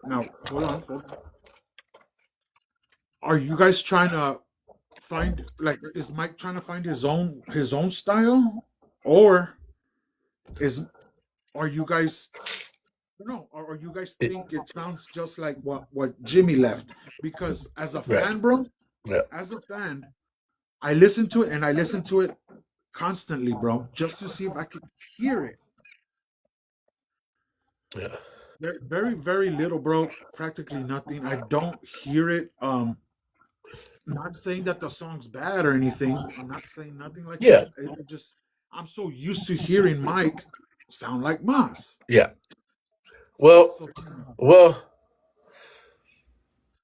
[SPEAKER 6] now hold on. Are you guys trying to find, like, is Mike trying to find his own style, or is are you guys no, or you guys
[SPEAKER 7] it,
[SPEAKER 6] think it sounds just like what Jimmy left? Because as a
[SPEAKER 7] right,
[SPEAKER 6] fan, bro,
[SPEAKER 7] yeah,
[SPEAKER 6] as a fan, I listen to it and I listen to it constantly, bro, just to see if I could hear it.
[SPEAKER 7] yeah,
[SPEAKER 6] Very, very little, bro. Practically nothing. I don't hear it. Not saying that the song's bad or anything. I'm not saying nothing like
[SPEAKER 7] yeah,
[SPEAKER 6] that. It just I'm so used to hearing Mike sound like Moss.
[SPEAKER 7] yeah. Well,
[SPEAKER 6] So
[SPEAKER 7] well,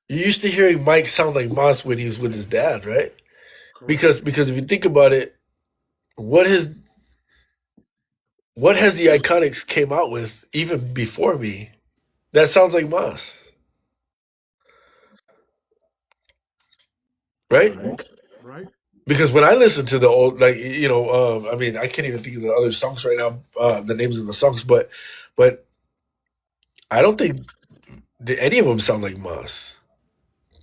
[SPEAKER 7] you used to hearing Mike sound like Moss when he was with his dad, right?
[SPEAKER 6] correct.
[SPEAKER 7] Because if you think about it, what has what has the Iconics came out with even before me? That sounds like Moss, right?
[SPEAKER 6] Right. Right.
[SPEAKER 7] Because when I listen to the old, like I mean, I can't even think of the other songs right now, the names of the songs, but I don't think any of them sound like Moss,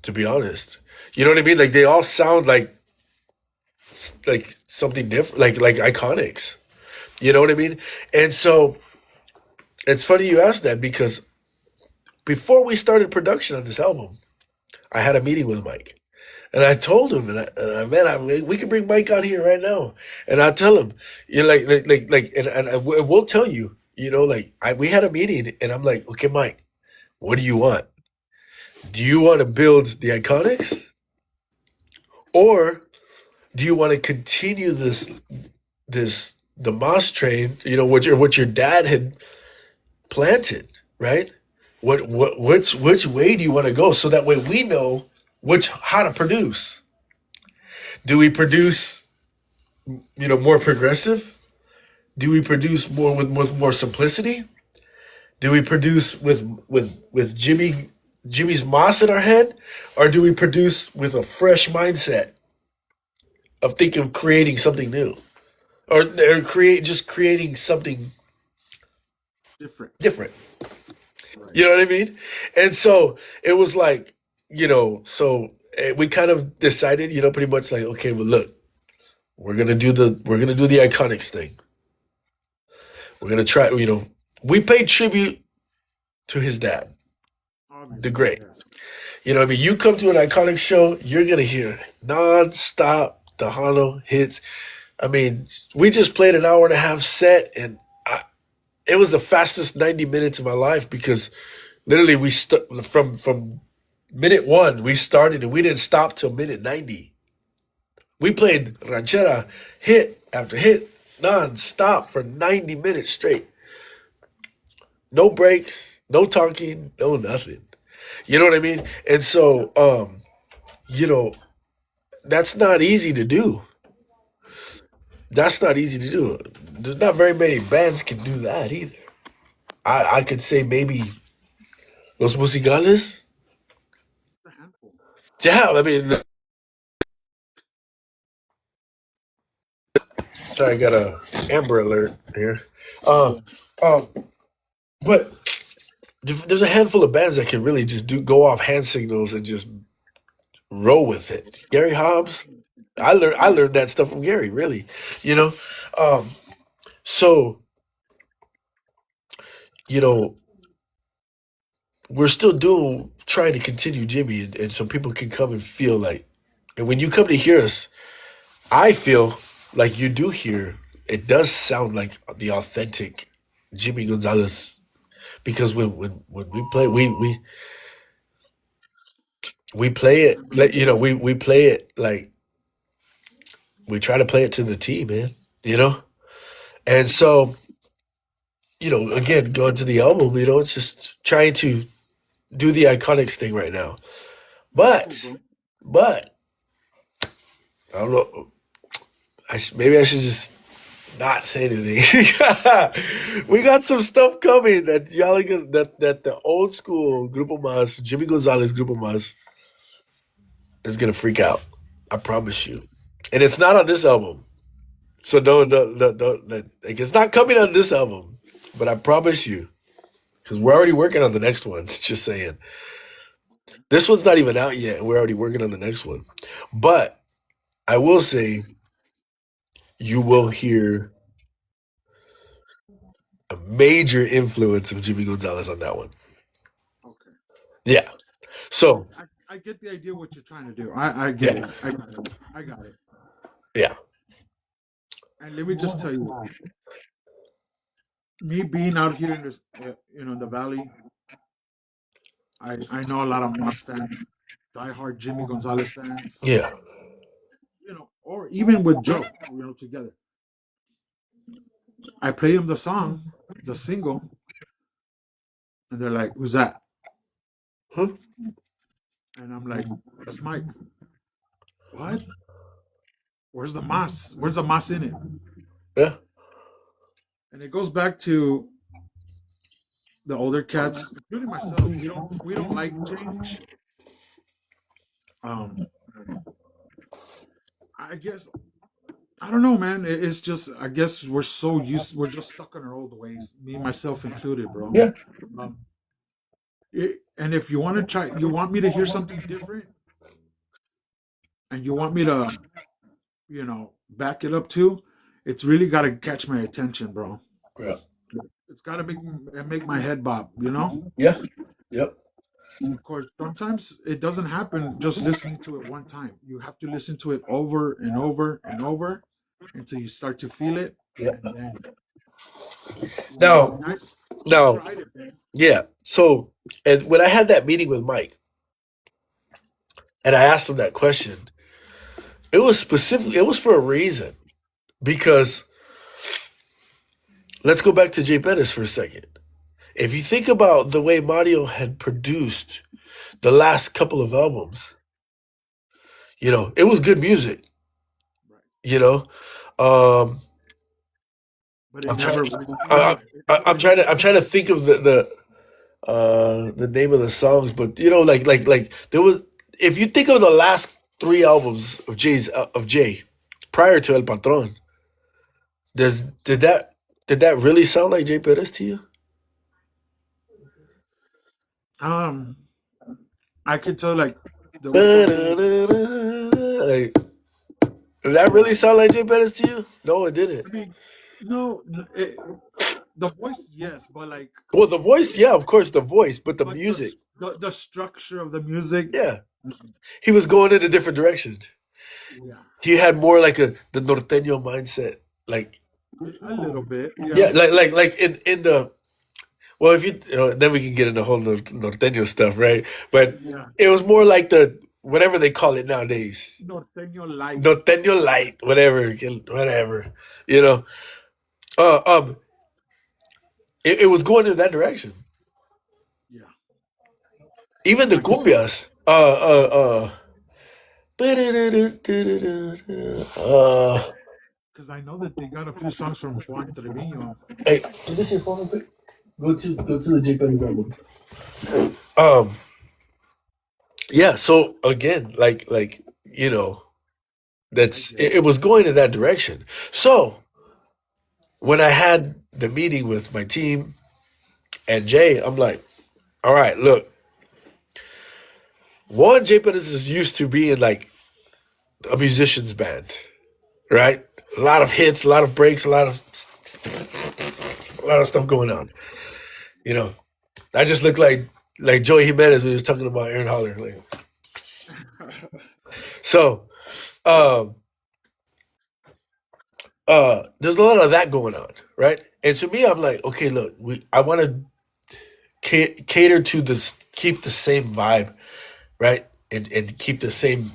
[SPEAKER 7] to be honest. You know what I mean? Like they all sound like something different, like Iconics. You know what I mean? And so it's funny you asked that because before we started production on this album, I had a meeting with Mike. And I told him, man, we can bring Mike out here right now, and I tell him, and we'll tell you, we had a meeting, and I'm like, okay, Mike, what do you want? Do you want to build the Iconics, or do you want to continue the Moss train? What your dad had planted, right? Which way do you want to go? So that way we know how to produce. Do we produce, more progressive? Do we produce more with more simplicity? Do we produce with Jimmy's Moss in our head, or do we produce with a fresh mindset of thinking of creating something new, or creating something
[SPEAKER 6] Different.
[SPEAKER 7] different?
[SPEAKER 6] Right.
[SPEAKER 7] You know what I mean? And so it was like, we kind of decided, pretty much like, okay, well, look, we're gonna do the Iconics thing. We're gonna try, we paid tribute to his dad, the
[SPEAKER 6] Obviously,
[SPEAKER 7] great.
[SPEAKER 6] yes.
[SPEAKER 7] You know what I mean? You come to an Iconic show, you're gonna hear non-stop Tejano hits. I mean, we just played an hour and a half set, and it was the fastest 90 minutes of my life because literally from minute one we started and we didn't stop till minute 90. We played ranchera hit after hit non-stop for 90 minutes straight. No breaks, no talking, no nothing. You know what I mean? And so, you know, that's not easy to do. That's not easy to do. There's not very many bands can do that either. I could say maybe Los Musicales.
[SPEAKER 6] It's a handful.
[SPEAKER 7] Yeah, I mean, sorry, I got a Amber Alert here. Uh, um, but there's a handful of bands that can really just go off hand signals and just roll with it. Gary Hobbs, I learned that stuff from Gary, really. You know, um, so you know we're still trying to continue Jimmy, and so people can come and feel like, and when you come to hear us, I feel like you do hear, it does sound like the authentic Jimmy Gonzalez, because when we play, we play it like, we play it like, we try to play it to the T, man, and so, again, going to the album, it's just trying to do the Iconics thing right now. But I don't know. Maybe I should just not say anything. We got some stuff coming that y'all are gonna, that the old school Grupo Mas, Jimmy Gonzalez Grupo Mas, is gonna freak out. I promise you. And it's not on this album, so like, it's not coming on this album. But I promise you, because we're already working on the next one. Just saying. This one's not even out yet, and we're already working on the next one. But I will say, you will hear a major influence of Jimmy Gonzalez on that one.
[SPEAKER 6] Okay.
[SPEAKER 7] Yeah. So
[SPEAKER 6] I get the idea what you're trying to do. I get it. I got it.
[SPEAKER 7] yeah.
[SPEAKER 6] And let me just tell you, me being out here in this, the valley, I know a lot of Moss fans, diehard Jimmy Gonzalez fans.
[SPEAKER 7] Yeah.
[SPEAKER 6] Or even with Joe, together. I play them the song, the single, and they're like, "Who's that?"
[SPEAKER 7] Huh?
[SPEAKER 6] And I'm like, "That's Mike." What? Where's the Moss? Where's the Moss in it?
[SPEAKER 7] Yeah.
[SPEAKER 6] And it goes back to the older cats, including myself. We don't like change. I guess I don't know, man. It's just, I guess we're just stuck in our old ways, me myself included, bro.
[SPEAKER 7] Yeah.
[SPEAKER 6] And if you want to try, you want me to hear something different, and you want me to, back it up too, it's really got to catch my attention, bro.
[SPEAKER 7] Yeah.
[SPEAKER 6] It's got to make my head bob,
[SPEAKER 7] Yeah. Yep.
[SPEAKER 6] Of course, sometimes it doesn't happen just listening to it one time. You have to listen to it over and over and over until you start to feel it.
[SPEAKER 7] Yeah.
[SPEAKER 6] And then,
[SPEAKER 7] Now,
[SPEAKER 6] I tried it, man.
[SPEAKER 7] yeah. So, and when I had that meeting with Mike, and I asked him that question, it was for a reason. Because let's go back to Jay Pettis for a second. If you think about the way Mario had produced the last couple of albums, it was good music.
[SPEAKER 6] Right. But it
[SPEAKER 7] I'm
[SPEAKER 6] never.
[SPEAKER 7] trying to think of the name of the songs, but like there was, if you think of the last 3 albums of Jay prior to El Patron, did that really sound like Jay Perez to you?
[SPEAKER 6] I could tell, like,
[SPEAKER 7] Like, did that really sound like Jay Perez to you? No, it didn't.
[SPEAKER 6] I mean, no, the voice, yes, but like,
[SPEAKER 7] Well, the voice, yeah, of course, the voice, but the
[SPEAKER 6] but
[SPEAKER 7] music,
[SPEAKER 6] the structure of the music,
[SPEAKER 7] yeah, he was going in a different direction.
[SPEAKER 6] yeah,
[SPEAKER 7] He had more like the norteño mindset, like,
[SPEAKER 6] a little bit,
[SPEAKER 7] yeah, like in the, well, if then we can get into the whole norteño stuff, right? But
[SPEAKER 6] yeah,
[SPEAKER 7] it was more like the whatever they call it nowadays,
[SPEAKER 6] norteño light,
[SPEAKER 7] norteño light, whatever. Uh, it was going in that direction.
[SPEAKER 6] yeah.
[SPEAKER 7] Even the cumbias,
[SPEAKER 6] Because I know that they got a few songs from Juan Trevino.
[SPEAKER 7] hey, is this your phone real quick? Go to the J Penny's album. Yeah. So again, like that's it was going in that direction. So when I had the meeting with my team and Jay, I'm like, all right, look. One, Jay Pettis is used to being like a musician's band, right? A lot of hits, a lot of breaks, a lot of stuff going on. I just look like Like Joey Jimenez when he was talking about Aaron Holler. Like, so, um, there's a lot of that going on, right? And to me, I'm like, okay, look, I want to cater to this, keep the same vibe, right? And keep the same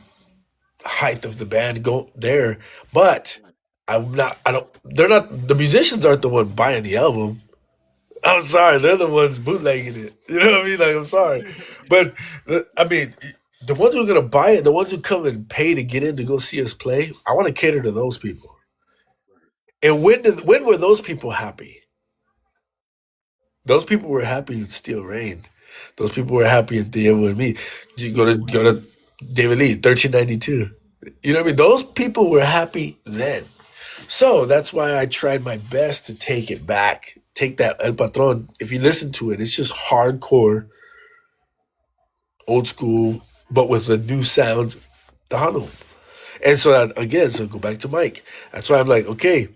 [SPEAKER 7] height of the band go there. But they're not, the musicians aren't the one buying the album. I'm sorry, they're the ones bootlegging it. You know what I mean? Like, I'm sorry. But, I mean, the ones who are going to buy it, the ones who come and pay to get in to go see us play, I want to cater to those people. And when were those people happy? Those people were happy in Steel Rain. Those people were happy in Diego and Me. You go to David Lee, 1392. You know what I mean? Those people were happy then. So that's why I tried my best to take it back. Take that El Patron. If you listen to it, it's just hardcore, old school, but with the new sound, Tejano. And so that, again, so go back to Mike. That's why I'm like, okay,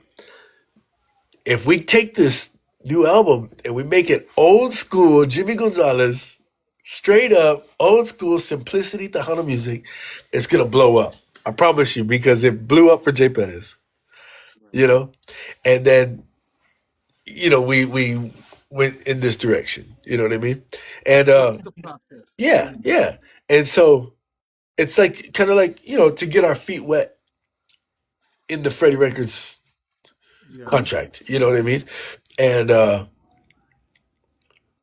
[SPEAKER 7] if we take this new album and we make it old school Jimmy Gonzalez, straight up old school simplicity Tejano music, it's gonna blow up. I promise you, because it blew up for Jay Perez. You know? And then, you know, we went in this direction. You know what I mean? And
[SPEAKER 6] That's the process.
[SPEAKER 7] yeah. And so it's like kind of like, you know, to get our feet wet in the Freddie Records contract. You know what I mean? And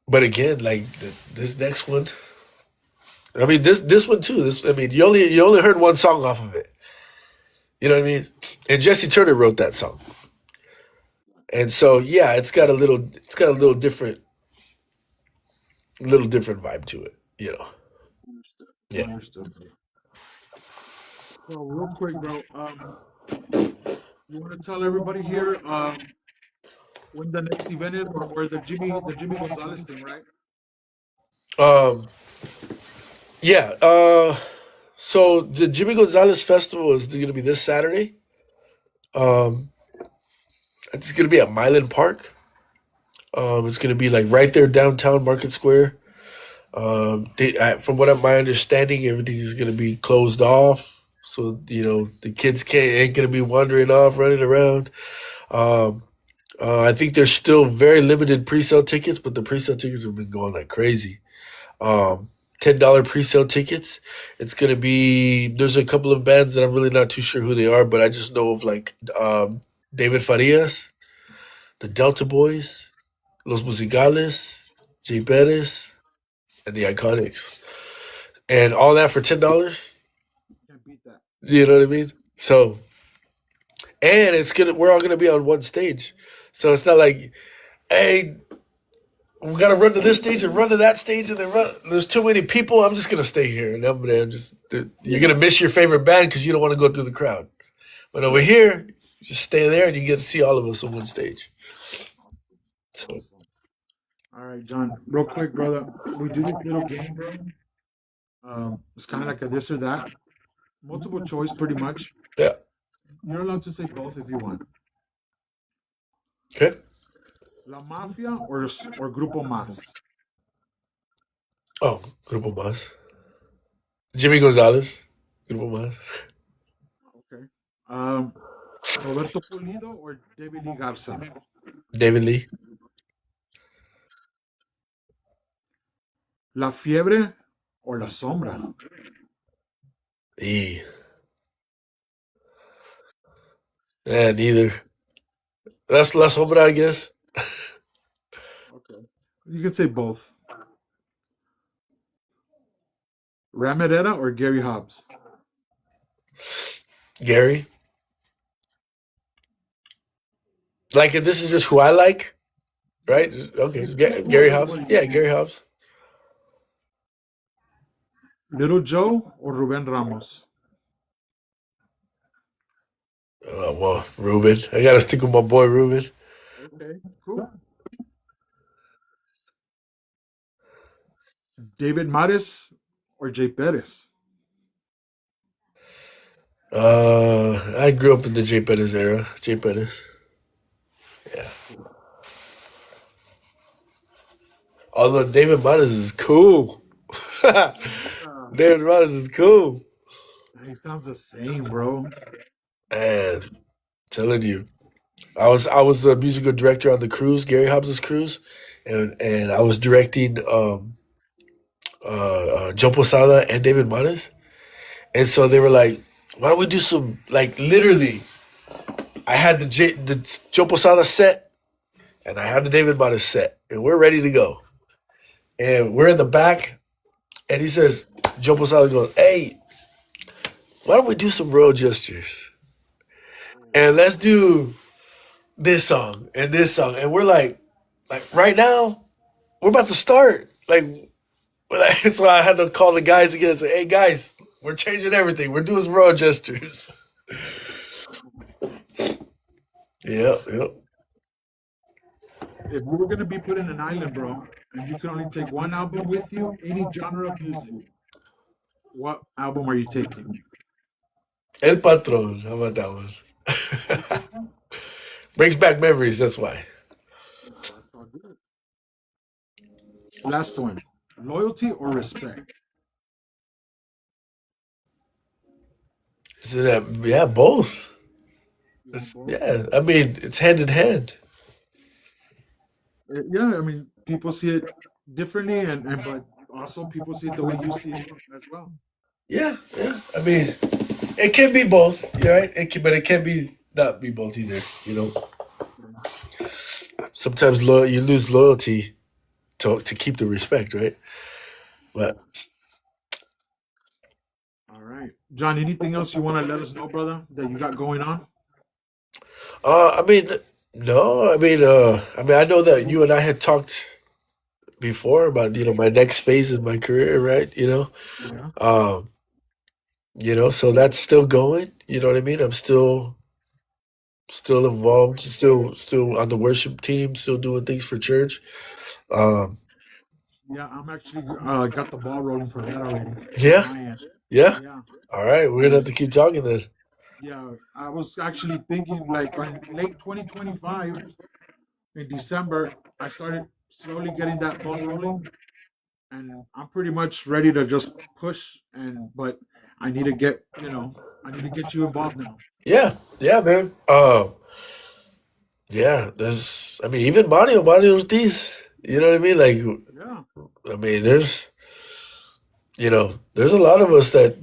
[SPEAKER 7] but again, like this next one, I mean this one too. I mean, you only heard one song off of it. You know what I mean? And Jesse Turner wrote that song. And so yeah, it's got a little different vibe to it, you know.
[SPEAKER 6] Understood.
[SPEAKER 7] Yeah.
[SPEAKER 6] Understood. Well, real quick, bro. You want to tell everybody here when the next event is, or the Jimmy Gonzalez thing, right?
[SPEAKER 7] Yeah. So the Jimmy Gonzalez Festival is going to be this Saturday. It's going to be at Milan Park. It's going to be like right there downtown Market Square. From what my understanding, everything is going to be closed off. So, you know, the kids ain't going to be wandering off, running around. I think there's still very limited pre-sale tickets, but the pre-sale tickets have been going like crazy. $10 pre-sale tickets. It's going to be, there's a couple of bands that I'm really not too sure who they are, but I just know of like David Farias, the Delta Boys, Los Musicales, Jay Perez, and the Iconics. And all that for $10.
[SPEAKER 6] Can't beat that.
[SPEAKER 7] You know what I mean? So, and we're all gonna be on one stage. So it's not like, hey, we gotta run to this stage and run to that stage and then run. There's too many people. I'm just gonna stay here, and you're gonna miss your favorite band because you don't want to go through the crowd. But over here, just stay there and you get to see all of us on one stage. So,
[SPEAKER 6] Awesome. All right, John. Real quick, brother. We do this little game, bro. It's kind of like a this or that, multiple choice, pretty much.
[SPEAKER 7] yeah.
[SPEAKER 6] You're allowed to say both if you want.
[SPEAKER 7] Okay.
[SPEAKER 6] La Mafia or Grupo Más.
[SPEAKER 7] Oh, Grupo Más. Jimmy Gonzalez. Grupo Más.
[SPEAKER 6] Okay. Roberto Pulido or David Lee Garza.
[SPEAKER 7] David Lee.
[SPEAKER 6] La Fiebre or La Sombra.
[SPEAKER 7] Yeah, neither. That's La Sombra, I guess.
[SPEAKER 6] Okay. You can say both. Ramirera or Gary Hobbs.
[SPEAKER 7] Gary. Like, if this is just who I like, right? Okay. Gary Hobbs. Yeah, Gary Hobbs.
[SPEAKER 6] Little Joe or Ruben Ramos.
[SPEAKER 7] Well, Ruben. I gotta stick with my boy Ruben.
[SPEAKER 6] Okay, cool. David Mares or Jay Perez.
[SPEAKER 7] I grew up in the Jay Perez era. Jay Perez. Yeah. Although David Matas is cool. David Matas is cool.
[SPEAKER 6] He sounds the same, bro.
[SPEAKER 7] And telling you, I was the musical director on the cruise, Gary Hobbs's cruise, and I was directing Joe Posada and David Matas. And so they were like, why don't we do some, like, literally, I had the Joe Posada set, and I had the David Matas set, and we're ready to go. And we're in the back, and he says, Joe Posada goes, hey, why don't we do some road gestures? And let's do this song and this song. And we're like right now, we're about to start. So I had to call the guys again and say, hey guys, we're changing everything. We're doing road gestures. Yeah, yeah.
[SPEAKER 6] If we were gonna be put in an island, bro, and you could only take one album with you, any genre of music, what album are you taking?
[SPEAKER 7] El Patron. How about that one? Brings back memories, that's why.
[SPEAKER 6] That's all good. Last one. Loyalty or respect?
[SPEAKER 7] So that, yeah, both.
[SPEAKER 6] You want both?
[SPEAKER 7] Yeah, I mean, it's hand in hand.
[SPEAKER 6] Yeah, I mean, people see it differently, and but also people see it the way you see it as well.
[SPEAKER 7] Yeah, yeah. I mean, it can be both, right? But it can be not be both either. You know, sometimes you lose loyalty to keep the respect, right? But
[SPEAKER 6] All right, John. Anything else you want to let us know, brother, that you got going on?
[SPEAKER 7] I mean, no. I mean, I know that you and I had talked before about my next phase in my career, right?
[SPEAKER 6] Yeah.
[SPEAKER 7] Um, so that's still going. You know what I mean? I'm still involved, still on the worship team, still doing things for church. Um,
[SPEAKER 6] Yeah, I'm actually got the ball rolling for that already.
[SPEAKER 7] yeah,
[SPEAKER 6] On my end.
[SPEAKER 7] yeah.
[SPEAKER 6] Yeah.
[SPEAKER 7] All right, we're gonna have to keep talking then.
[SPEAKER 6] Yeah, I was actually thinking like on late 2025 in December, I started slowly getting that ball rolling, and I'm pretty much ready to just push. But I need to I need to get you involved now.
[SPEAKER 7] Yeah, yeah, man. Yeah. I mean, even Mario's these. You know what I mean? Like,
[SPEAKER 6] Yeah,
[SPEAKER 7] I mean, there's a lot of us that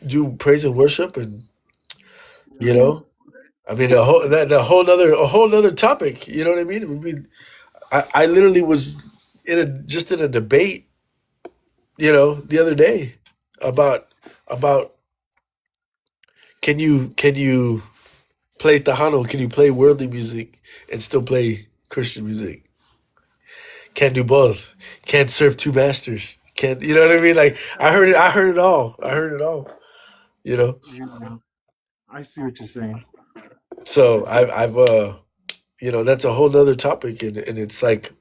[SPEAKER 7] do praise and worship, and you
[SPEAKER 6] yeah,
[SPEAKER 7] know, I mean, a whole nother topic. You know what I mean? I literally was in a debate, the other day about can you play Tejano? Can you play worldly music and still play Christian music? Can't do both. Can't serve two masters. Can't, you know what I mean? Like I heard it all. I heard it all. You know.
[SPEAKER 6] yeah. I see what you're saying. I
[SPEAKER 7] So
[SPEAKER 6] see.
[SPEAKER 7] that's a whole nother topic, and it's like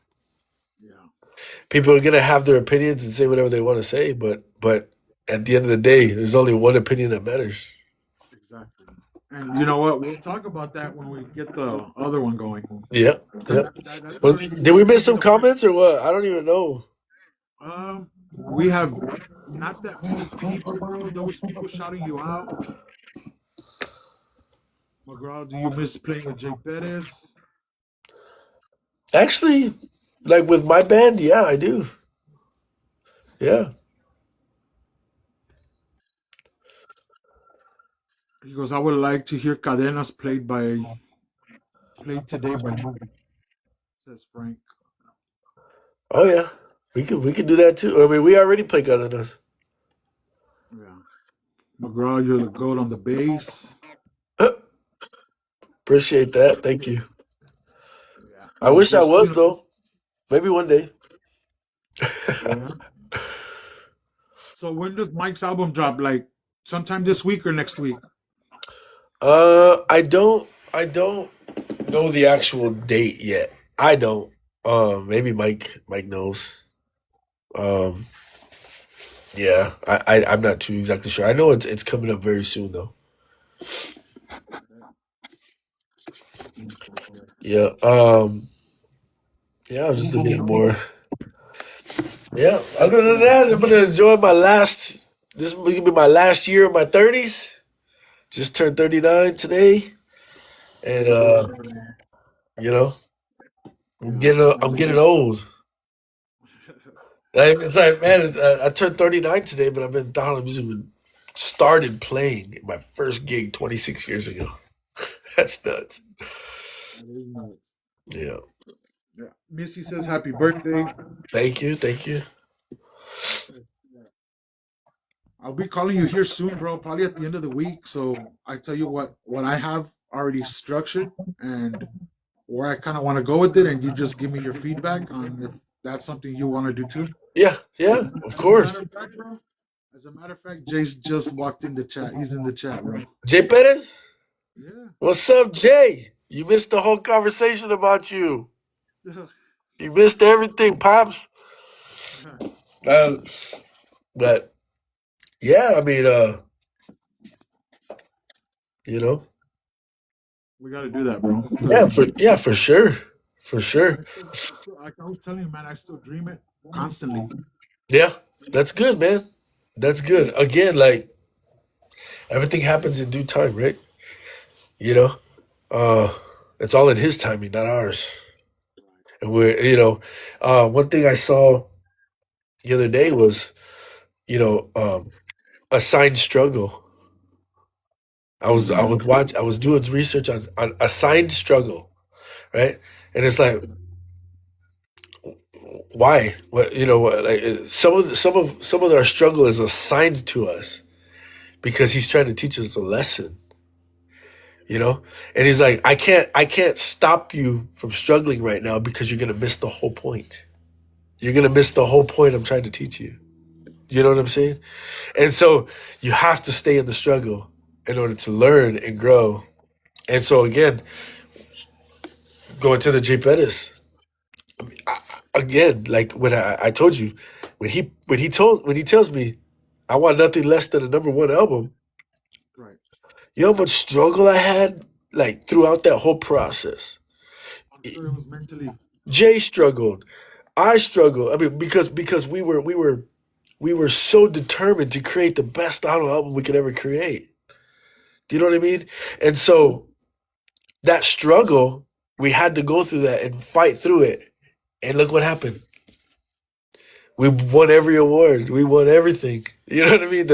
[SPEAKER 6] Yeah,
[SPEAKER 7] people are gonna have their opinions and say whatever they want to say, but at the end of the day, there's only one opinion that matters.
[SPEAKER 6] exactly. And you know what? We'll talk about that when we get the other one going.
[SPEAKER 7] Yeah, yeah.
[SPEAKER 6] That's already
[SPEAKER 7] Did we miss some
[SPEAKER 6] thinking of.
[SPEAKER 7] comments or what? I don't even know.
[SPEAKER 6] We have not that many people, bro. There was people shouting you out. Mcgraw, do you miss playing with Jake Perez?
[SPEAKER 7] Actually, like with my band, yeah, I do. Yeah.
[SPEAKER 6] He goes, I would like to hear Cadenas played today by you, says Frank.
[SPEAKER 7] Oh yeah. We could do that too. I mean, we already play Cadenas.
[SPEAKER 6] Yeah. McGraw, you're the goat on the bass.
[SPEAKER 7] Appreciate that. Thank you.
[SPEAKER 6] Yeah.
[SPEAKER 7] I wish I was though. Maybe one day.
[SPEAKER 6] Yeah. So when does Mike's album drop? Like sometime this week or next week?
[SPEAKER 7] I don't know the actual date yet. I don't. Maybe Mike knows. Um, yeah, I'm not too exactly sure. I know it's coming up very soon though. Yeah. Yeah, I was just looking at more. Yeah. Other than that, I'm gonna enjoy my last. This is gonna be my last year of my 30s. Just turned 39 today, and you know, I'm getting old. It's like, man, I turned 39 today, but I've been down on music. Started playing my first gig 26 years ago. That's nuts.
[SPEAKER 6] That is nuts.
[SPEAKER 7] Yeah.
[SPEAKER 6] Yeah. Missy says happy birthday.
[SPEAKER 7] Thank you. Thank you.
[SPEAKER 6] I'll be calling you here soon, bro. Probably at the end of the week. So I tell you what I have already structured and where I kind of want to go with it, and you just give me your feedback on if that's something you want to do too.
[SPEAKER 7] Yeah. Yeah. Of course.
[SPEAKER 6] As a matter of fact, Jace just walked in the chat. He's in the chat, bro.
[SPEAKER 7] Jay Perez?
[SPEAKER 6] Yeah.
[SPEAKER 7] What's up, Jay? You missed the whole conversation about you. You missed everything, Pops. But yeah, I mean, you know,
[SPEAKER 6] We got to do that, bro.
[SPEAKER 7] for sure, for sure.
[SPEAKER 6] Like I was telling you, man, I still dream it constantly.
[SPEAKER 7] Yeah, that's good, man. That's good. Again, like everything happens in due time, right? You know, it's all in His timing, not ours. And one thing I saw the other day was, assigned struggle. I was doing research on assigned struggle, right? And it's like, why? What like some of our struggle is assigned to us because He's trying to teach us a lesson, And He's like, I can't stop you from struggling right now because you're gonna miss the whole point. You're gonna miss the whole point I'm trying to teach you. You know what I'm saying? And so you have to stay in the struggle in order to learn and grow. And so again, going to the J Pettis, again, like when I told you, when he tells me I want nothing less than a #1 album,
[SPEAKER 6] Right.
[SPEAKER 7] you know how much struggle I had like throughout that whole process.
[SPEAKER 6] I'm sure it was mentally.
[SPEAKER 7] Jay struggled, I struggled. I mean, because we were so determined to create the best album we could ever create. Do you know what I mean? And so that struggle, we had to go through that and fight through it. And look what happened. We won every award. We won everything. You know what I mean?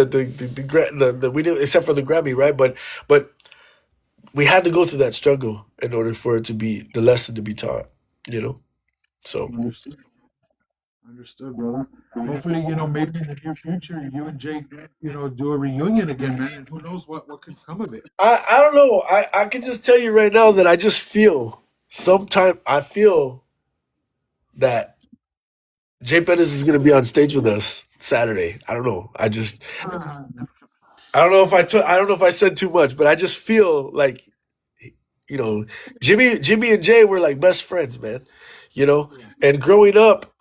[SPEAKER 7] We didn't, except for the Grammy, right? But we had to go through that struggle in order for it to be the lesson to be taught. So
[SPEAKER 6] Understood, brother. Hopefully, maybe in the near future, you and Jake, do a reunion again, man. And who knows what could come of it.
[SPEAKER 7] I don't know. I can just tell you right now that I just feel that Jay Pettis is going to be on stage with us Saturday. I don't know. I don't know if I said too much, but I just feel like, Jimmy and Jay were like best friends, man. And growing up,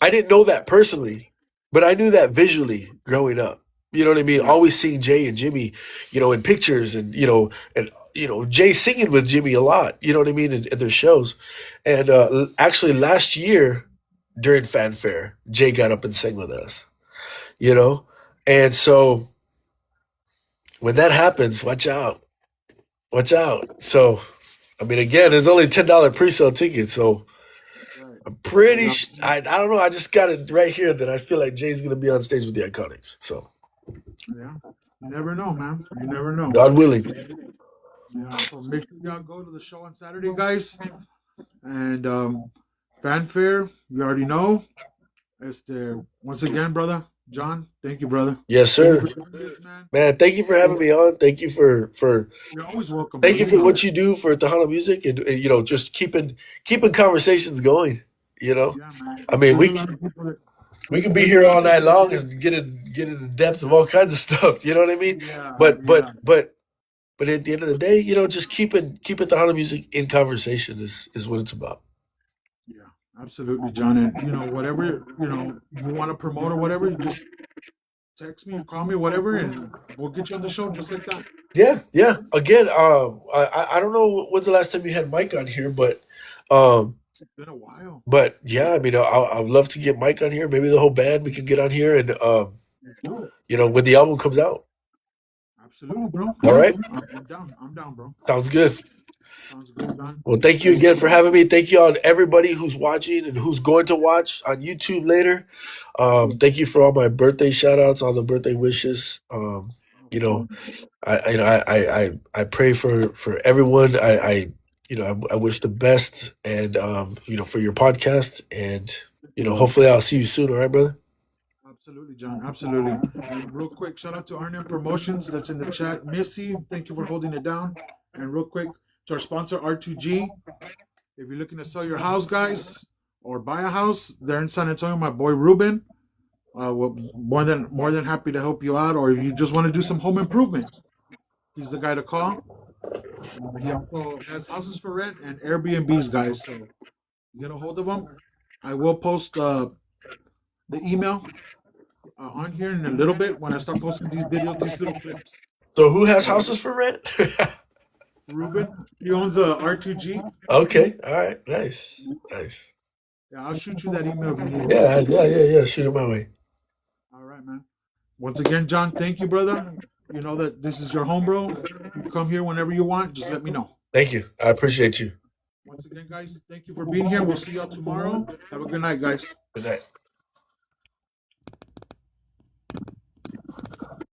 [SPEAKER 7] I didn't know that personally, but I knew that visually growing up. You know what I mean? Always seeing Jay and Jimmy, in pictures and Jay singing with Jimmy a lot, you know what I mean, in their shows. And actually last year during Fanfare, Jay got up and sang with us, And so when that happens, watch out. So, I mean, again, there's only $10 pre-sale tickets, so I'm pretty. I don't know. I just got it right here that I feel like Jay's gonna be on stage with the Iconics. So
[SPEAKER 6] yeah, you never know, man. You never know.
[SPEAKER 7] God willing.
[SPEAKER 6] Yeah. So make sure y'all go to the show on Saturday, guys. And Fanfare, you already know. Once again, brother John. Thank you, brother.
[SPEAKER 7] Yes, sir.
[SPEAKER 6] Thank you for doing this,
[SPEAKER 7] man, thank you for having me on. Thank you for
[SPEAKER 6] You're always welcome.
[SPEAKER 7] Thank you for what you do for Tejano music and just keeping conversations going.
[SPEAKER 6] Yeah, man.
[SPEAKER 7] I mean, we can be here all night long and get in the depths of all kinds of stuff. You know what I mean?
[SPEAKER 6] Yeah,
[SPEAKER 7] but at the end of the day, just keeping Tejano music in conversation is what it's about.
[SPEAKER 6] Yeah, absolutely, John. And whatever you want to promote or whatever, you just text me, call me, whatever, and we'll get you on the show just like that.
[SPEAKER 7] Yeah. Again, I don't know when's the last time you had Mike on here, but
[SPEAKER 6] It's been a while.
[SPEAKER 7] But yeah, I mean, I'd love to get Mike on here. Maybe the whole band we can get on here, and
[SPEAKER 6] Let's do it.
[SPEAKER 7] when the album comes out.
[SPEAKER 6] Absolutely, bro.
[SPEAKER 7] All right,
[SPEAKER 6] I'm down. I'm down, bro.
[SPEAKER 7] sounds good.
[SPEAKER 6] Sounds good, John.
[SPEAKER 7] Well, thank you again for having me. Thank you on everybody who's watching and who's going to watch on YouTube later. Thank you for all my birthday shout outs, all the birthday wishes. You know, I pray for everyone. I wish the best, and for your podcast, and hopefully I'll see you soon. All right, brother.
[SPEAKER 6] Absolutely, John. Absolutely. Real quick, shout out to Arnhem Promotions that's in the chat. Missy, thank you for holding it down. And real quick, to our sponsor, R2G. If you're looking to sell your house, guys, or buy a house, they're in San Antonio. My boy Ruben, we're more than happy to help you out. Or if you just want to do some home improvement, he's the guy to call. He also has houses for rent and Airbnbs, guys. So get a hold of him. I will post the email on here in a little bit when I start posting these videos, these little clips.
[SPEAKER 7] So who has houses for rent?
[SPEAKER 6] Ruben, he owns a R2G.
[SPEAKER 7] Okay, all right, nice.
[SPEAKER 6] Yeah, I'll shoot you that email if you need it.
[SPEAKER 7] Yeah. Shoot it my way.
[SPEAKER 6] All right, man. Once again, John, thank you, brother. You know that this is your home, bro. You come here whenever you want. Just let me know.
[SPEAKER 7] Thank you. I appreciate you.
[SPEAKER 6] Once again, guys, thank you for being here. We'll see y'all tomorrow. Have a good night, guys.
[SPEAKER 7] Good night.